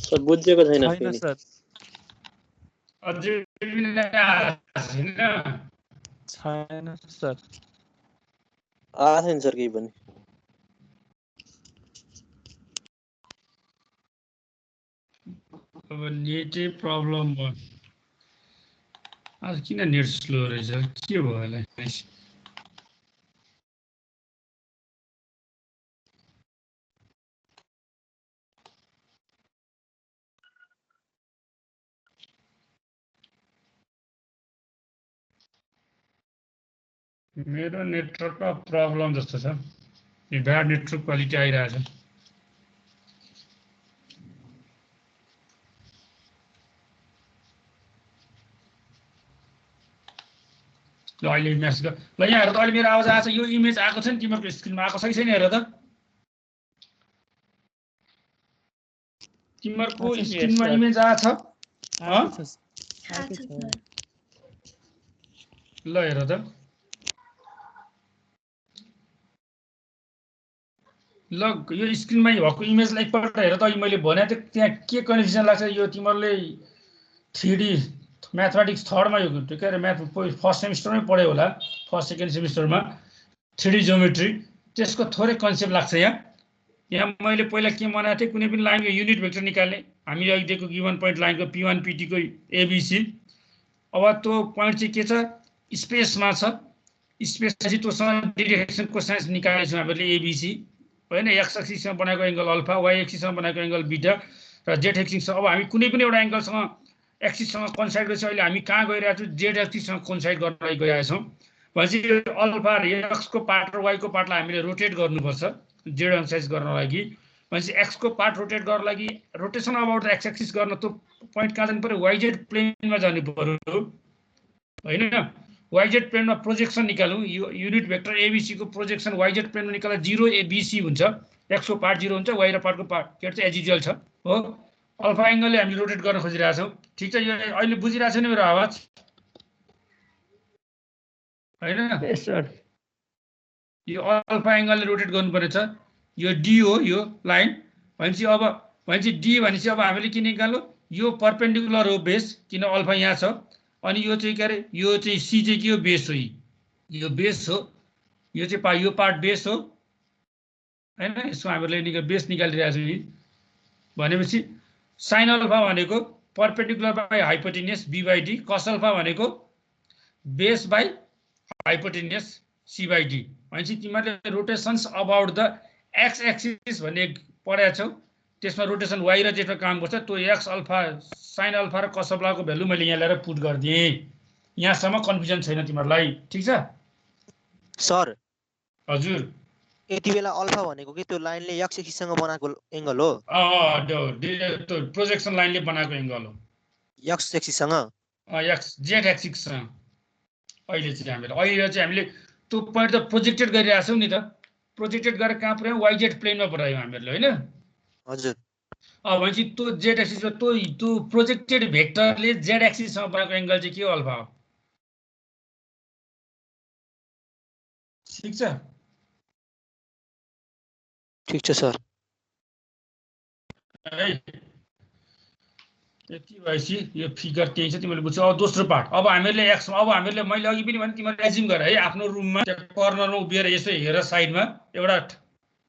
[SPEAKER 6] सर बुझेको छैन
[SPEAKER 2] छैन
[SPEAKER 6] फेरि
[SPEAKER 2] सर
[SPEAKER 1] अझै पनि आएको छैन
[SPEAKER 2] छैन सर
[SPEAKER 6] आएको छैन सर केही पनि
[SPEAKER 1] अब नेटै प्रब्लम भयो आज किन नेट स्लो रहेछ के भयो होला मेरो नेटवर्कमा प्रब्लम जस्तो छ यो ब्याड नेटवर्क क्वालिटी आइरहेछ ल अहिले म्यासेज गर ल यहाँ हेर त अहिले मेरो आवाज आएको छ यो इमेज आएको छ नि तिमीहरूको स्क्रिनमा आएको छ कि छैन हेर त तिमीहरूको
[SPEAKER 2] आएको छ,
[SPEAKER 1] स्क्रिनमा
[SPEAKER 5] yes, sir.
[SPEAKER 1] इमेज आएको छ
[SPEAKER 2] आएको छ
[SPEAKER 3] आएको छ सर
[SPEAKER 1] ल हेर त ल यो स्क्रिनमा भएको इमेजलाई एकपल्ट हेर त अहिले मैले भने त त्यहाँ के कन्फ्युजन लाग्छ यो तिमीहरूले 3D म्याथमेटिक्स थर्डमा यो के अरे म्याथ फर्स्ट सेमिस्टरमै पढ्यो होला फर्स्ट सेकेन्ड सेमिस्टरमा 3D ज्योमेट्री त्यसको थोरै कन्सेप्ट लाग्छ यहाँ मैले पहिला के बनाएको थिएँ कुनै पनि लाइनको युनिट भेक्टर निकाल्ने हामीले अघि दिएको गिभन पोइन्ट लाइनको P1 P2 को ABC अब त्यो पोइन्ट चाहिँ के छ स्पेसमा छ स्पेस चाहिँ त्योसँग डिरेक्सन कोसाइन्स निकालेछौँ हामीले ABC होइन एक्स एक्सिसमा बनाएको एङ्गल अल्फा वाइ एक्सिसमा बनाएको एङ्गल बिटा र जेड एक्सिससँग अब हामी कुनै पनि एउटा एङ्गलसँग एक्सिससँग कोइन्साइड गरेपछि अहिले हामी कहाँ गइरहेको छौँ जेड एक्सिससँग कोइन्साइड गर्न लागि गइरहेछौँ भनेपछि अल्फा र एक्सको पार्ट र वाइको पार्टलाई हामीले रोटेट गर्नुपर्छ जेड एक्सिस गर्न लागि भनेपछि एक्सको पार्ट रोटेट गर्न लागि rotation about the x axis गर्न त्यो पोइन्ट कहाँ जानु पर्यो वाइजेड प्लेनमा जानु पर्यो होइन वाइजेड प्लेनमा प्रोजेक्सन निकालौँ यो युनिट भेक्टर एबीसी को प्रोजेक्सन वाइजेड प्लेनमा निकाल्दा 0 ABC हुन्छ एक्स को पार्ट 0 हुन्छ वाइ र पार्टको पार्ट के चाहिँ एजिजुअल छ हो अल्फा एङ्गलले हामी रोटेट गर्न खोजिरहेछौँ ठिक छ यो अहिले बुझिरहेको छ नि मेरो आवाज होइन
[SPEAKER 5] yes, sir.
[SPEAKER 1] यो अल्फा एङ्गलले रोटेट गर्नुपर्ने छ यो डी हो यो लाइन भनेपछि डी भनेपछि अब हामीले के निकाल्नु यो परपेन्डिकुलर हो बेस किन अल्फा यहाँ छ अनि यो चाहिँ के अरे यो चाहिँ सी चाहिँ के हो बेस हो यो बेस हो यो चाहिँ यो पार्ट बेस हो हैन यसमा हामीले बेस निकालिरहेको छौँ यी भनेपछि साइन अल्फा भनेको perpendicular by hypotenuse b by d cos alpha भनेको base by hypotenuse c by d भनेपछि तिमीहरूले rotations about the x axis भन्ने पढेका छौ त्यसमा रोटेसन y र z मा काम गर्छ त्यो एक्स अल्फा साइन अल्फा र कस अल्फाको भ्यालु मैले यहाँ ल्याएर पुट गरिदिएँ यहाँसम्म कन्फ्युजन छैन तिमीहरूलाई ठिक छ
[SPEAKER 4] सर
[SPEAKER 1] हजुर
[SPEAKER 4] यति बेला अल्फा भनेको कि त्यो लाइनले एक्स एक्सिससँग बनाएको एङ्गल हो
[SPEAKER 1] त्यो प्रोजेक्सन लाइनले बनाएको एङ्गल हो
[SPEAKER 4] एक्स एक्सिससँग
[SPEAKER 1] एक्स जेड एक्सिससँग अहिले चाहिँ हामीले त्यो पोइन्ट त प्रोजेक्टेड गरिरहेको छौँ नि त प्रोजेक्टेड गरेर कहाँ पुऱ्यायौँ वाइजेड प्लेनमा पुऱ्यायौँ हामीहरूले होइन
[SPEAKER 4] हजुर
[SPEAKER 1] भनेपछि त्यो जेड एक्सिसमा त्यो प्रोजेक्टेड भेक्टरले जेड एक्सिससँग बनाएको एङ्गल चाहिँ के हो अल्फा हो ठिक छ
[SPEAKER 4] ठिक छ सर
[SPEAKER 1] है यति भएपछि यो फिगर त्यही छ तिमीले बुझ्छौ। अब दोस्रो पार्ट, अब हामीले एक्स, अब हामीले मैले अघि पनि भने तिमीले एज्युम गर है आफ्नो रुममा कर्नरमा उभिएर यसो हेर साइडमा एउटा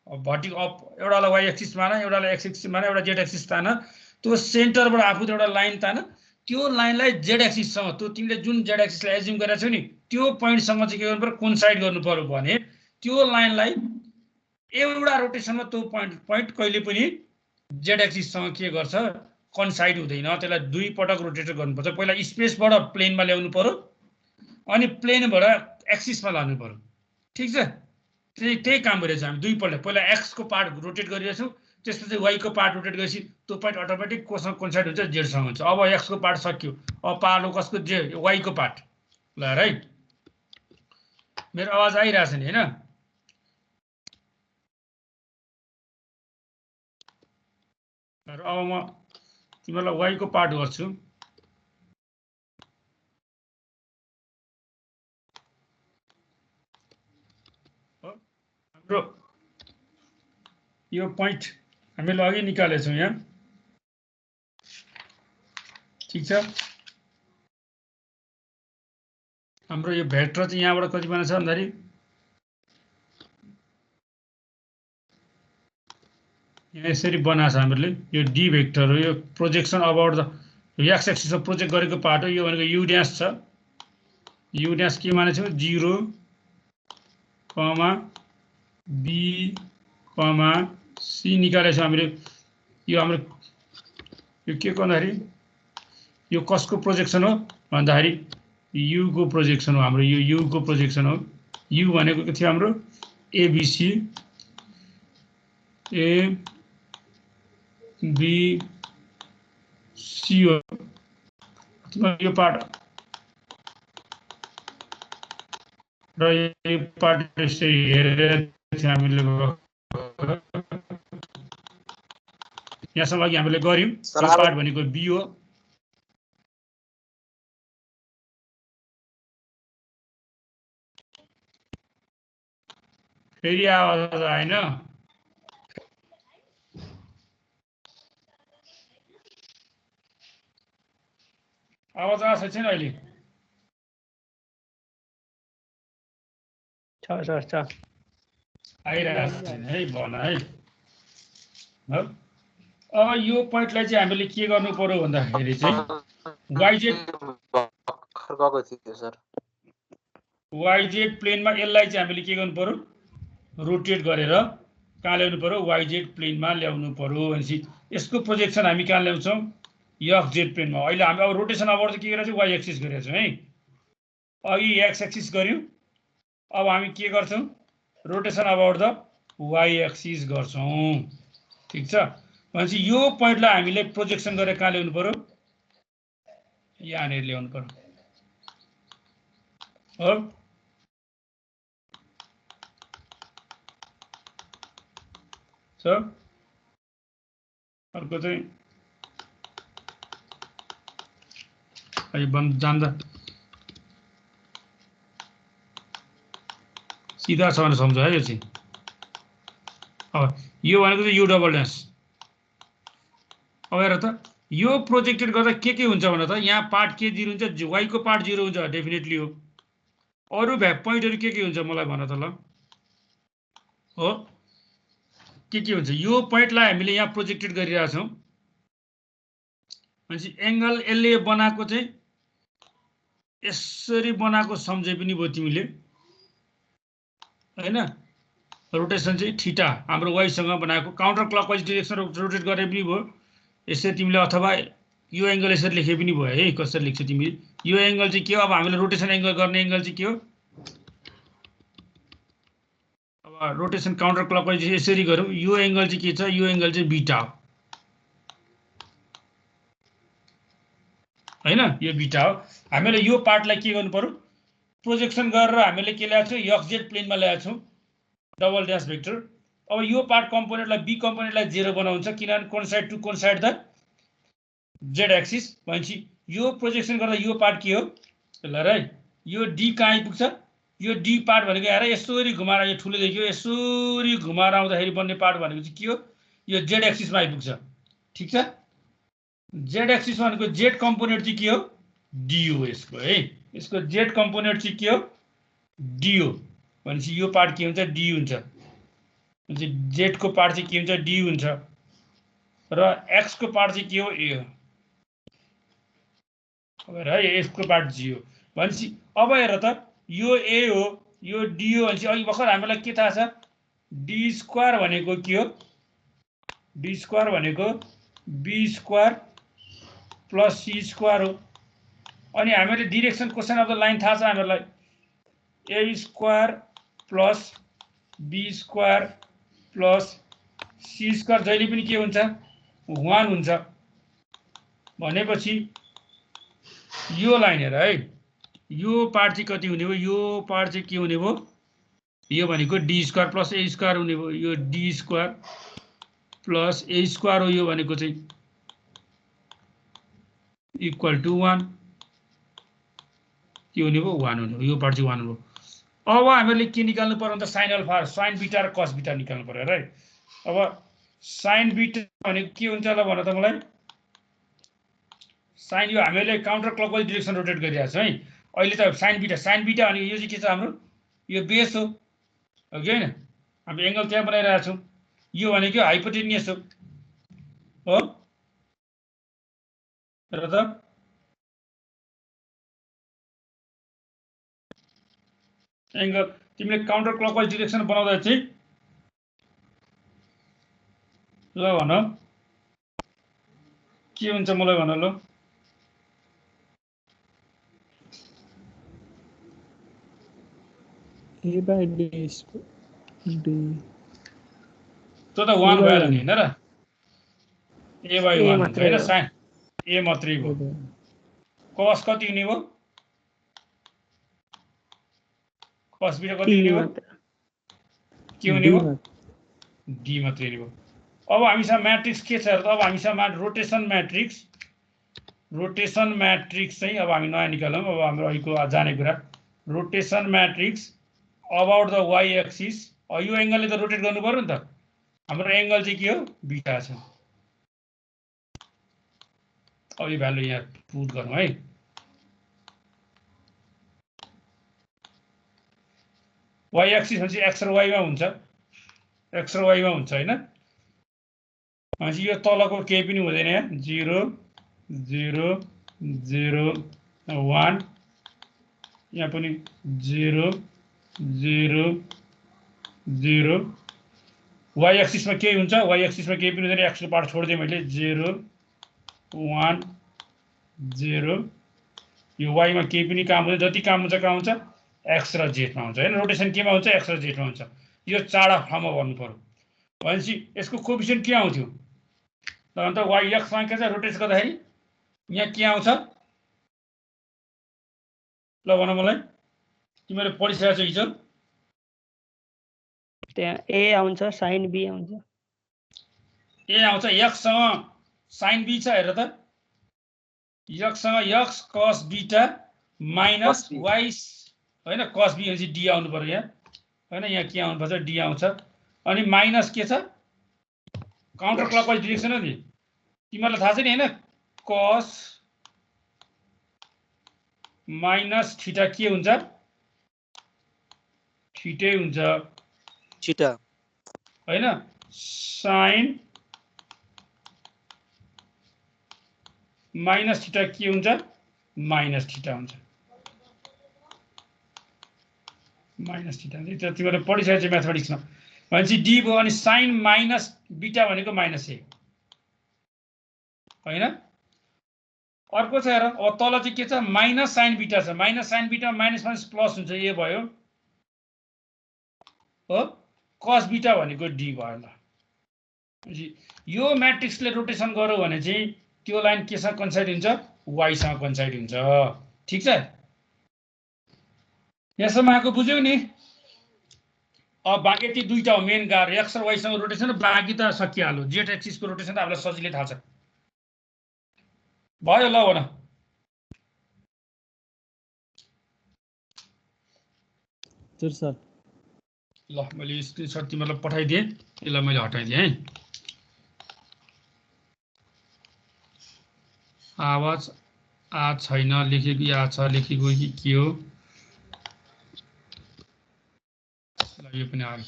[SPEAKER 1] भर्टिकल अप, एउटालाई वाइ एक्सिस मान, एउटालाई एक्स एक्सिस मान, एउटा जेड एक्सिस तान, त्यो सेन्टरबाट आफू एउटा लाइन तान, त्यो लाइनलाई जेड एक्सिससँग, त्यो तिमीले जुन जेड एक्सिसलाई एज्युम गरेका छौ नि त्यो पोइन्टसँग चाहिँ के गर्नु पर्यो, कोइन्साइड गर्नु पर्यो भने त्यो लाइनलाई एउटा रोटेसनमा त्यो पोइन्ट कहिले पनि जेड एक्सिससँग के गर्छ, कन्साइड हुँदैन, त्यसलाई दुई पटक रोटेट गर्नुपर्छ। पहिला स्पेसबाट प्लेनमा ल्याउनु पर्यो अनि प्लेनबाट एक्सिसमा लानु पर्यो। ठिक छ, त्यही काम गरेछ हामी दुईपल्ट। पहिला एक्स को पार्ट रोटेट गरिरहेछौँ, त्यसपछि वाइ को पार्ट रोटेट गरेपछि त्यो पार्ट अटोमेटिक कोसँग कन्साइड हुन्छ, जेडसँग हुन्छ। अब एक्स को पार्ट सक्यो, अब पार्ट कसको, जेड वाइ को पार्ट। ल राइट, मेरो आवाज आइरहेछ नि हैन? अब म तिमीलाई वाइ को पार्ट गर्छु। हाम्रो यो पोइन्ट हामीले अघि निकालेछौँ यहाँ, ठिक छ। हाम्रो यो भेक्टर चाहिँ यहाँबाट कति बन्छ भन्दाखेरि यहाँ यसरी बनाएको छ हामीले। यो डी भेक्टर हो, यो प्रोजेक्सन अबाउट द एक्स एक्सिसमा प्रोजेक्ट गरेको पार्ट हो। यो भनेको यु ड्यास छ, यु ड्यास के मानेछौँ, 0, बी, सी निकालेको छ हामीले। यो हाम्रो यो के भन्दाखेरि यो कसको प्रोजेक्सन हो भन्दाखेरि यु को प्रोजेक्सन हो हाम्रो, यो यु को प्रोजेक्सन हो। यु भनेको के थियो हाम्रो, एबिसी, ए बी सी हो। यो पार्ट र यो पार्ट यसरी हेरेर हामीले यहाँसम्म अघि हामीले गर्यौँ। यो पार्ट भनेको बी हो, फेरि आवाज आएन, आवाज आएको छैन अहिले?
[SPEAKER 5] छ
[SPEAKER 1] आइरहेको छैन है, भन है। अब यो पोइन्टलाई चाहिँ हामीले के गर्नु पर्यो भन्दाखेरि चाहिँ वाइजेड प्लेनमा यसलाई चाहिँ हामीले के गर्नु पर्यो, रोटेट गरेर कहाँ ल्याउनु पर्यो, वाइजेड प्लेनमा ल्याउनु पर्यो। भनेपछि यसको प्रोजेक्सन हामी कहाँ ल्याउँछौँ, एक्स जेड प्लेनमा। अहिले हामी अब रोटेसन अबाउट चाहिँ के गरेको छौँ, वाइ एक्सिस गरेको छौँ है। अघि एक्स एक्सिस गर्यौँ, अब हामी के गर्छौँ, rotation about the y axis गर्छौँ। ठिक छ, भनेपछि यो पोइन्टलाई हामीले प्रोजेक्सन गरेर कहाँ ल्याउनु पर्यो, यहाँनिर ल्याउनु पर्यो हो। अर्को चाहिँ अहिले बन्द जान्दा सिधा छ भने सम्झ है यो चाहिँ। अब यो भनेको चाहिँ यु डबल ड्यास। अब हेर त, यो प्रोजेक्टेड गर्दा के हुन्छ भने त यहाँ पार्ट के 0 हुन्छ, वाइ को पार्ट 0 हुन्छ डेफिनेटली हो। अरू पोइन्टहरू के हुन्छ मलाई भन त ल, हो के हुन्छ। यो पोइन्टलाई हामीले यहाँ प्रोजेक्टेड गरिरहेछौँ भनेपछि एङ्गल यसले बनाएको चाहिँ यसरी बनाएको सम्झे पनि भयो तिमीले हैन। रोटेसन चाहिँ थीटा हाम्रो वाइसँग बनाएको, काउन्टर क्लकवाइज डिरेक्सन रोटेट गरे पनि भयो यसरी तिमीले, अथवा यो एङ्गल यसरी लेखे पनि भयो है। कसरी लेख्छौ तिमी, यो एङ्गल चाहिँ के हो, अब हामीले रोटेसन एङ्गल गर्ने एङ्गल चाहिँ के हो, अब रोटेसन काउन्टर क्लकवाइज यसरी गरौँ, यो एङ्गल चाहिँ के छ, यो एङ्गल चाहिँ बीटा हो हैन, यो बीटा हो। हामीले यो पार्टलाई के गर्नु पर्यो, प्रोजेक्सन गरेर हामीले के ल्याएको छौँ, एक्स जेड प्लेनमा ल्याएको छौँ डबल ड्यास भेक्टर। अब यो पार्ट कम्पोनेन्टलाई बी कम्पोनेन्टलाई 0 बनाउँछ किनभने coincide to coincide the Z axis. भनेपछि यो प्रोजेक्सन गर्दा यो पार्ट के हो, ल है यो डी कहाँ आइपुग्छ, यो डी पार्ट भनेको हेर यसरी घुमाएर, यो ठुलो देखियो यसरी घुमाएर आउँदाखेरि बन्ने पार्ट भनेको चाहिँ के हो, यो जेड एक्सिसमा आइपुग्छ। ठिक छ, जेड एक्सिस भनेको जेड कम्पोनेन्ट चाहिँ के हो डी हो यसको है यसको जेड कम्पोनेन्ट चाहिँ के हो डी हो भनेपछि यो पार्ट के हुन्छ डी हुन्छ जेड को पार्ट चाहिँ के हुन्छ डी हुन्छ र एक्स को पार्ट चाहिँ के हो ए हो अब हेर है यसको पार्ट जी हो भनेपछि अब हेर त यो ए हो यो डी हो भनेपछि अघि भर्खर हामीलाई के थाहा छ डी स्क्वायर भनेको के हो डी स्क्वायर भनेको B square plus C square हो अनि हामीले direction question of the line थाहा छ हामीलाई A square plus B square plus C square जहिले पनि के हुन्छ 1 हुन्छ भनेपछि यो लाइन हेर है यो पार्ट चाहिँ कति हुने हो यो पार्ट चाहिँ के हुने भयो यो भनेको डी स्क्वायर प्लस ए स्क्वायर हुने भयो यो डी स्क्वायर प्लस ए स्क्वायर हो यो भनेको चाहिँ इक्वल टु 1 के हुने भयो 1 हुने भयो यो पार्ट चाहिँ 1 हो अब हामीले के निकाल्नु पर्यो त साइन अल्फा साइन बीटा र कस बीटा निकाल्नु पर्यो है अब साइन बीटा भनेको के हुन्छ ल भन त मलाई साइन यो हामीले काउन्टर क्लकवाइज डिरेक्सन रोटेट गरिरहेको छौँ है अहिले त साइन बीटा अनि यो चाहिँ के छ हाम्रो यो बेस हो कि हैन हामी एंगल त्यहाँ बनाइरहेका छौँ यो भनेको हाइपोटेनियस हो र त एंगल तिमीले काउन्टर क्लकवाइज डिरेक्सन बनाउँदा चाहिँ ल भन के हुन्छ मलाई भन ल
[SPEAKER 2] a by d d
[SPEAKER 1] त्यो त 1 भयो नि हैन र a by 1 हुन्छ हैन साइन a मात्रै भयो cos कति हुने भयो cos बीटा कति हुने भयो के हुने भयो d मात्रै हुने भयो अब हामीसँग म्याट्रिक्स के छ र त अब हामीसँग रोटेसन म्याट्रिक्स चाहिँ अब हामी नयाँ निकालौँ अब हाम्रो अहिलेको जाने कुरा rotation matrix about the y axis यो एंगलले त रोटेट गर्नु पर्यो नि त हाम्रो एंगल चाहिँ के हो बीटा छ अब यो भ्यालु यहाँ पुट गरौँ है y एक्सिस भनेपछि x र y मा हुन्छ हैन भनेपछि यो तलको केही पनि हुँदैन यहाँ 0 0 0 1 यहाँ पनि 0 0 0 y एक्सिसमा के हुन्छ y एक्सिसमा केही पनि हुँदैन x को पार्ट छोड्दिए मैले 0 1 0 यो y मा केही पनि काम हुँदैन जति काम हुन्छ x र z मा हुन्छ हैन रोटेसन केमा हुन्छ x र z मा हुन्छ यो चाडा ठाउँमा भन्नु पर्यो भनेपछि यसको कोएफिसिएन्ट के आउँथ्यो अन्त y x मा के छ रोटेट गर्दाखेरि यहाँ के आउँछ ल भन मलाई तिमीले पढिसकेको छौ हिजो
[SPEAKER 5] त्यहाँ ए आउँछ साइन बी आउँछ
[SPEAKER 1] ए आउँछ x सँग साइन बी छ हेर त x सँग x cos beta minus y हैन cos बी भनेपछि d आउनु पर्यो यहाँ हैन यहाँ के आउनु पर्छ d आउँछ अनि माइनस के छ काउन्टर क्लकवाइज डिरेक्सन हो नि तिमीलाई थाहा छ नि हैन cos माइनस थीटा के हुन्छ थीटै हुन्छ
[SPEAKER 4] थीटा
[SPEAKER 1] हैन साइन माइनस थीटा के हुन्छ माइनस थीटा हुन्छ माइनस थीटा तिमीले पढिसकेको छ म्याथमेटिक्समा भनेपछि डी भयो अनि साइन माइनस बीटा भनेको माइनस ए हैन अर्को छ हेर अब तल चाहिँ के छ माइनस साइन बीटा छ minus sign beta minus minus plus हुन्छ ए भयो हो cos बीटा भनेको डी भयो ल यो म्याट्रिक्सले रोटेसन गर्यो भने चाहिँ त्यो लाइन केसँग कन्साइड हुन्छ y सँग कन्साइड हुन्छ ठीक छ यसमा आएको बुझ्यौ नि अब बाँकी ती दुईटा हो मेन गाह्रो x र y सँग रोटेसन बाँकी त सकिहाल्यो जेड एक्सिसको रोटेसन त हामीलाई सजिलै थाहा छ भयो ल भन
[SPEAKER 2] सर
[SPEAKER 1] ल मैले स्क्रिनशट तिमीलाई पठाइदिएँ यसलाई मैले हटाइदिएँ है आवाज छैन लेखेको या छ लेखेको कि के हो ल यो पनि आयो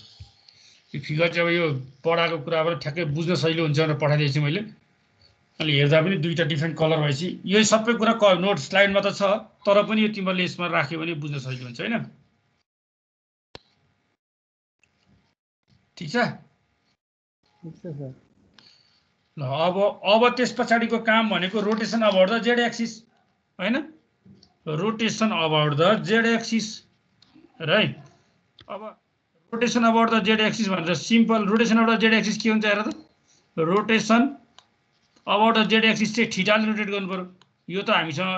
[SPEAKER 1] यो फिगर चाहिँ अब यो पढाएको कुराबाट ठ्याक्कै बुझ्न सजिलो हुन्छ भनेर पठाइदिएछु मैले अनि हेर्दा पनि दुईटा डिफ्रेन्ट कलर भएपछि यो सबै कुरा नोट स्लाइडमा त छ तर पनि यो तिमीहरूले यसमा राख्यो भने बुझ्न सजिलो हुन्छ हैन ठीक छ
[SPEAKER 2] ठीक छ सर
[SPEAKER 1] ल अब त्यस पछाडिको काम भनेको rotation about the Z axis हैन rotation about the Z axis right अब rotation about the Z axis भनेर simple rotation about the Z axis के हुन्छ हेर त rotation about the Z axis चाहिँ थीटाले रोटेट गर्नु पर्यो यो त हामीसँग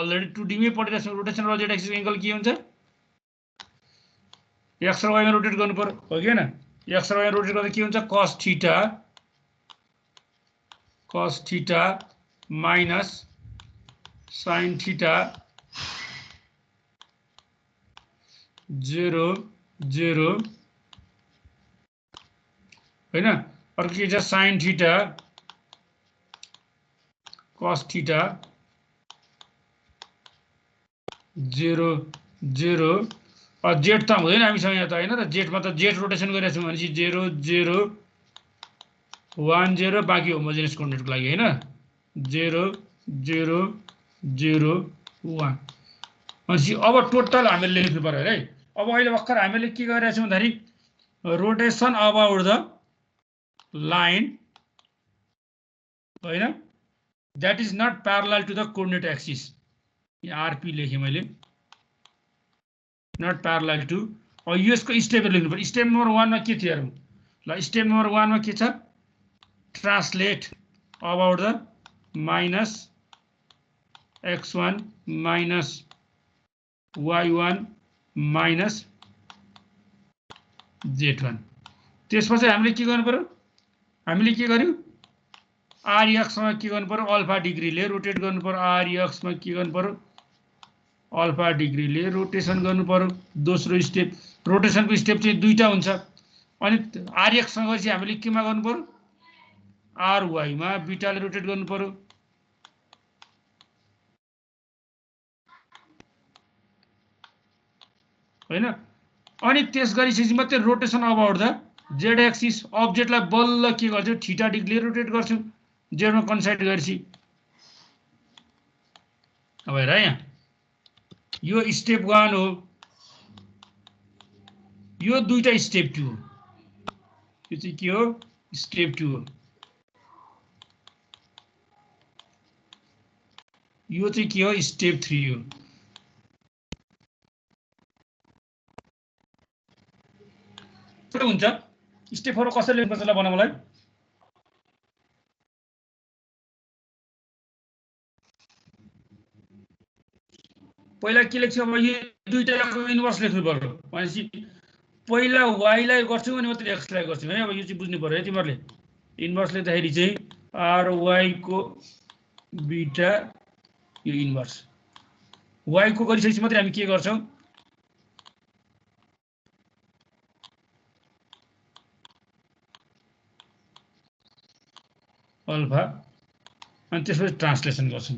[SPEAKER 1] अलरेडी 2D मै पढिरहेको छौँ rotation about Z axis angle के हुन्छ एक्स र वाइ मा रोटेट गर्नु पर्यो हो कि हैन एक्स र वाइ मा रोटेट गर्दा के हुन्छ cos theta minus sin theta 0 0 हैन अर्को के छ sin theta cos theta 0 0 Z त हुँदैन हामीसँग यहाँ त हैन त जेड मा त जेड रोटेसन गरिरहेको छौँ भनेपछि 0 0 1 0 बाँकी होमोजेनियस कोअर्डिनेटको लागि हैन 0 0 0 1 भनेपछि अब टोटल हामीले लेख्नु पर्यो है अब अहिले भर्खर हामीले के गरिरहेको छौँ भन्दाखेरि रोटेसन अबाउट द लाइन हैन that is not parallel to the coordinate axis यहाँ आरपी लेखेँ मैले नट प्यारलल टु अब यसको स्टेप लेख्नु पर्यो स्टेप नम्बर 1 मा के थियो हेरौँ ल स्टेप नम्बर 1 मा के छ translate about the minus x1 minus y1 minus z1 त्यसपछि हामीले के गर्नु पर्यो हामीले के गर्यौं rx मा के गर्नु पर्यो अल्फा डिग्रीले रोटेट गर्नु पर्यो rx मा के गर्नु पर्यो अल्फा डिग्रीले रोटेसन गर्नु पर्यो दोस्रो स्टेप रोटेसनको स्टेप चाहिँ दुईटा हुन्छ अनि rx सँग चाहिँ हामीले केमा गर्नु पर्यो ry मा बीटाले रोटेट गर्नु पर्यो हैन अनि त्यस गरिसकेपछि मात्रै rotation about the Z axis अब्जेक्टलाई बल्ल के गर्छौ थीटा डिग्रीले रोटेट गर्छौ जेड मा कन्साइड गरेपछि अब हेर यहाँ यो स्टेप 1 हो यो दुईटा स्टेप 2 हो यो चाहिँ के हो स्टेप 2 हो यो चाहिँ के हो स्टेप 3 हो के हुन्छ स्टेप 4 कसरी लेख्नुपर्छ ल भन मलाई पहिला के लेख्छु अब यो दुईटाको इन्भर्स लेख्नु पर्यो भनेपछि पहिला y लाई गर्छु अनि मात्र x लाई गर्छु है अब यो चाहिँ बुझ्नु पर्यो है तिमीहरुले इन्भर्स लेख्दाखेरि चाहिँ ry को बीटा यो इन्भर्स y को गरिसकेपछि मात्र हामी के गर्छौं अल्फा अनि त्यसपछि ट्रान्सलेसन गर्छौं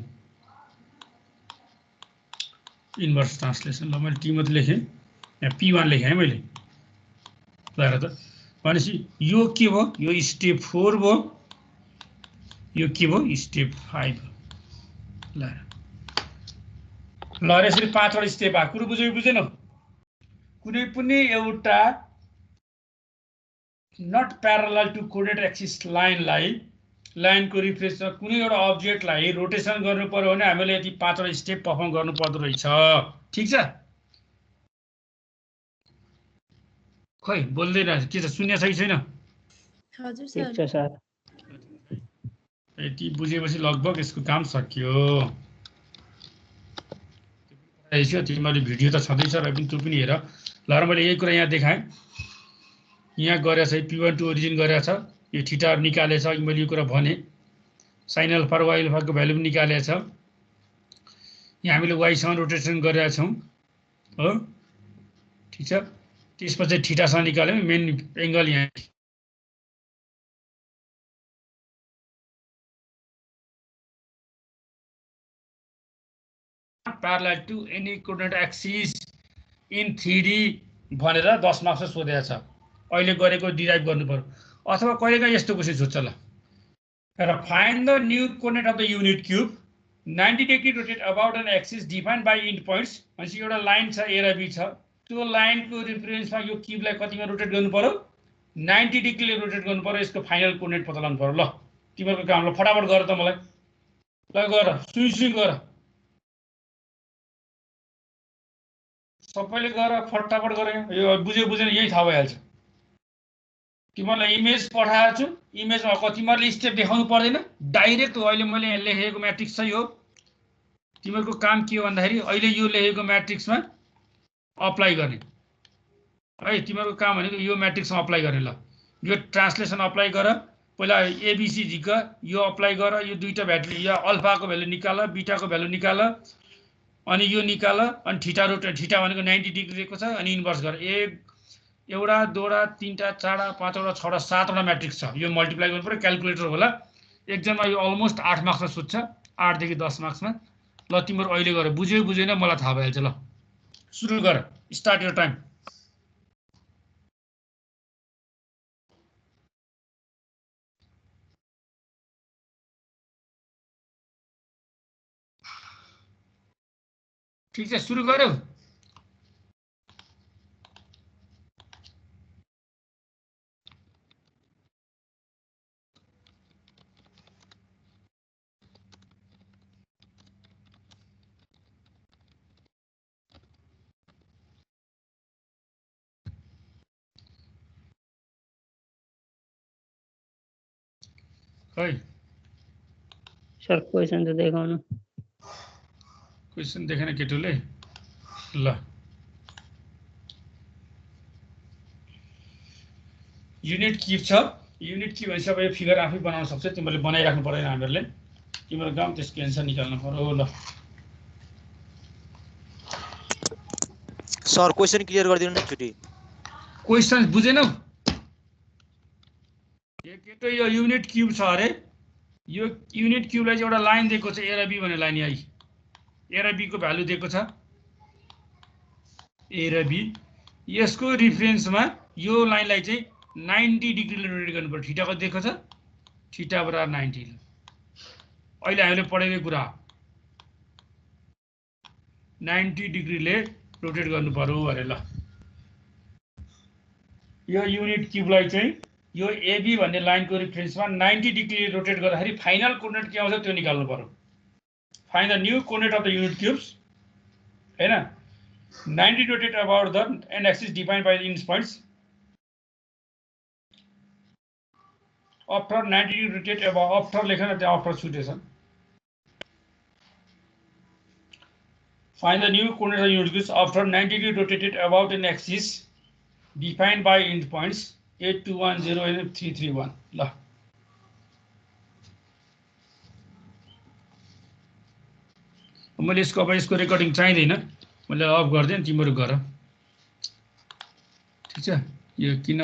[SPEAKER 1] इन्भर्स ट्रान्सलेसन ल मैले टी मात्र लेखेँ यहाँ p1 लेखेँ है मैले ल हेर त भनेपछि यो के भयो यो स्टेप 4 भयो यो के भयो स्टेप 5 ल ल यसरी 5 वटा स्टेप आ कुरो बुझ्यो बुझेन कुनै पनि एउटा not parallel to coordinate axis लाइनको रिफ्रेसमा कुनै एउटा अब्जेक्टलाई रोटेसन गर्नु पर्यो भने हामीले यति 5 वटा स्टेप परफर्म गर्नु पर्दो रहेछ ठीक छ खै बोल्दैन के छ सुन्या छ कि छैन
[SPEAKER 3] हजुर
[SPEAKER 5] ठीक
[SPEAKER 3] सर
[SPEAKER 5] छ सर
[SPEAKER 1] यति बुझेपछि लगभग यसको काम सकियो तिमीले भिडियो त छँदैछ र पनि त्यो पनि हेर ल र मैले यही कुरा यहाँ देखाएँ यहाँ गरेछ p1 टु ओरिजिन गरेछ यो थीटा निकालेछ मैले यो कुरा भने sin अल्फा र y अल्फा को भ्यालु पनि निकालेछ यहाँ हामीले y सँग रोटेसन गरेका छौं हो ठीक छ त्यसपछि थीटा सँग निकाल्यौ मेन एंगल यहाँ parallel to any coordinate axis in 3D भनेर 10 मार्क्स सोधेको छ। अहिले गरेको डिराइभ गर्नु पर्यो अथवा कहिलेकाहीँ यस्तो क्वेसन सोध्छ ल र find the new coordinate of the unit cube 90 degree rotate about an axis defined by end points भनेपछि एउटा लाइन छ ए र बी छ त्यो लाइनको रिफरेन्समा यो क्यूबलाई कतिमा रोटेट गर्नु पर्यो 90 डिग्रीले रोटेट गर्नु पर्यो यसको फाइनल कोर्डिनेट पत्ता लगाउनु पर्यो। ल तिमीहरूको काम ल फटाफट गर त मलाई ल गर सुई गर सबैले गर फटाफट गरे यो बुझेन यही थाहा भइहाल्छ। तिमीहरूलाई इमेज पठाएको छु इमेजमा तिमीहरूले स्टेप देखाउनु पर्दैन डाइरेक्ट अहिले मैले यहाँ लेखेको म्याट्रिक्स छ यो तिमीहरूको काम के हो भन्दाखेरि अहिले यो लेखेको म्याट्रिक्समा अप्लाई गर्ने है तिमीहरूको काम भनेको यो म्याट्रिक्समा अप्लाई गर्ने। ल यो ट्रान्सलेसन अप्लाई गर पहिला एबिसी झिक यो अप्लाई गर यो दुईटा भ्यालु या अल्फाको भ्यालु निकाल बीटाको भ्यालु निकाल अनि यो निकाल अनि थीटा थीटा भनेको 90 डिग्री दिएको छ अनि इन्भर्स गर एउटा दोडा तीनटा चारवटा पाँचवटा छवटा सातवटा म्याट्रिक्स छ यो मल्टिप्लाई गर्नु पर्यो क्याल्कुलेटर होला एक्जाममा यो अलमोस्ट 8 मार्क्समा सोध्छ 8 देखि 10 मार्क्समा। ल तिम्रो अहिले गर बुझ्यो बुझेन मलाई थाहा भइहाल्छ। ल सुरु गर स्टार्ट योर टाइम। ठीक छ सुरु गर्यो खै
[SPEAKER 5] सर क्वेसन त देखाउनु
[SPEAKER 1] क्वेसन देखेन केटुले। ल युनिट क्यूब छ युनिट क्यूब भनेपछि अब यो फिगर आफै बनाउन सक्छ तिमीहरूले बनाइराख्नु पर्दैन हामीहरूले तिम्रो काम त्यसको एन्सर निकाल्नु पर्यो। ल
[SPEAKER 4] सर क्वेसन क्लियर गरिदिनु न एकचोटि
[SPEAKER 1] क्वेसन बुझेनौ केटो यो युनिट क्यूब छ अरे यो युनिट क्यूबलाई चाहिँ एउटा लाइन दिएको छ ए र बी भन्ने लाइन यहाँ ए र बी को भ्यालु दिएको छ ए र बी यसको रिफरेन्समा यो लाइनलाई चाहिँ 90 डिग्रीले रोटेट गर्नु पर्यो थीटा कति दिएको छ थीटा बराबर 90 अहिले हामीले पढेको कुरा 90 डिग्रीले रोटेट गर्नु पर्यो अरे। ल यो युनिट क्यूबलाई चाहिँ यो एबी भन्ने लाइनको रिफरेन्समा 90 डिग्रीले रोटेट गर्दाखेरि फाइनल कोर्डिनेट के आउँछ त्यो निकाल्नु पर्यो। Find the new coordinate of the unit cubes हैन 90 rotate about the n axis defined by the ends points. After 90 rotate about after लेखन त्यो after suitation. Find the new coordinate of unit cubes after 90 degree rotated about an axis defined by end points 8210 and 331. ल मैले यसको अब यसको recording चाहिँदैन मैले of गर्दिन तिम्रो गर ठीक छ यो किन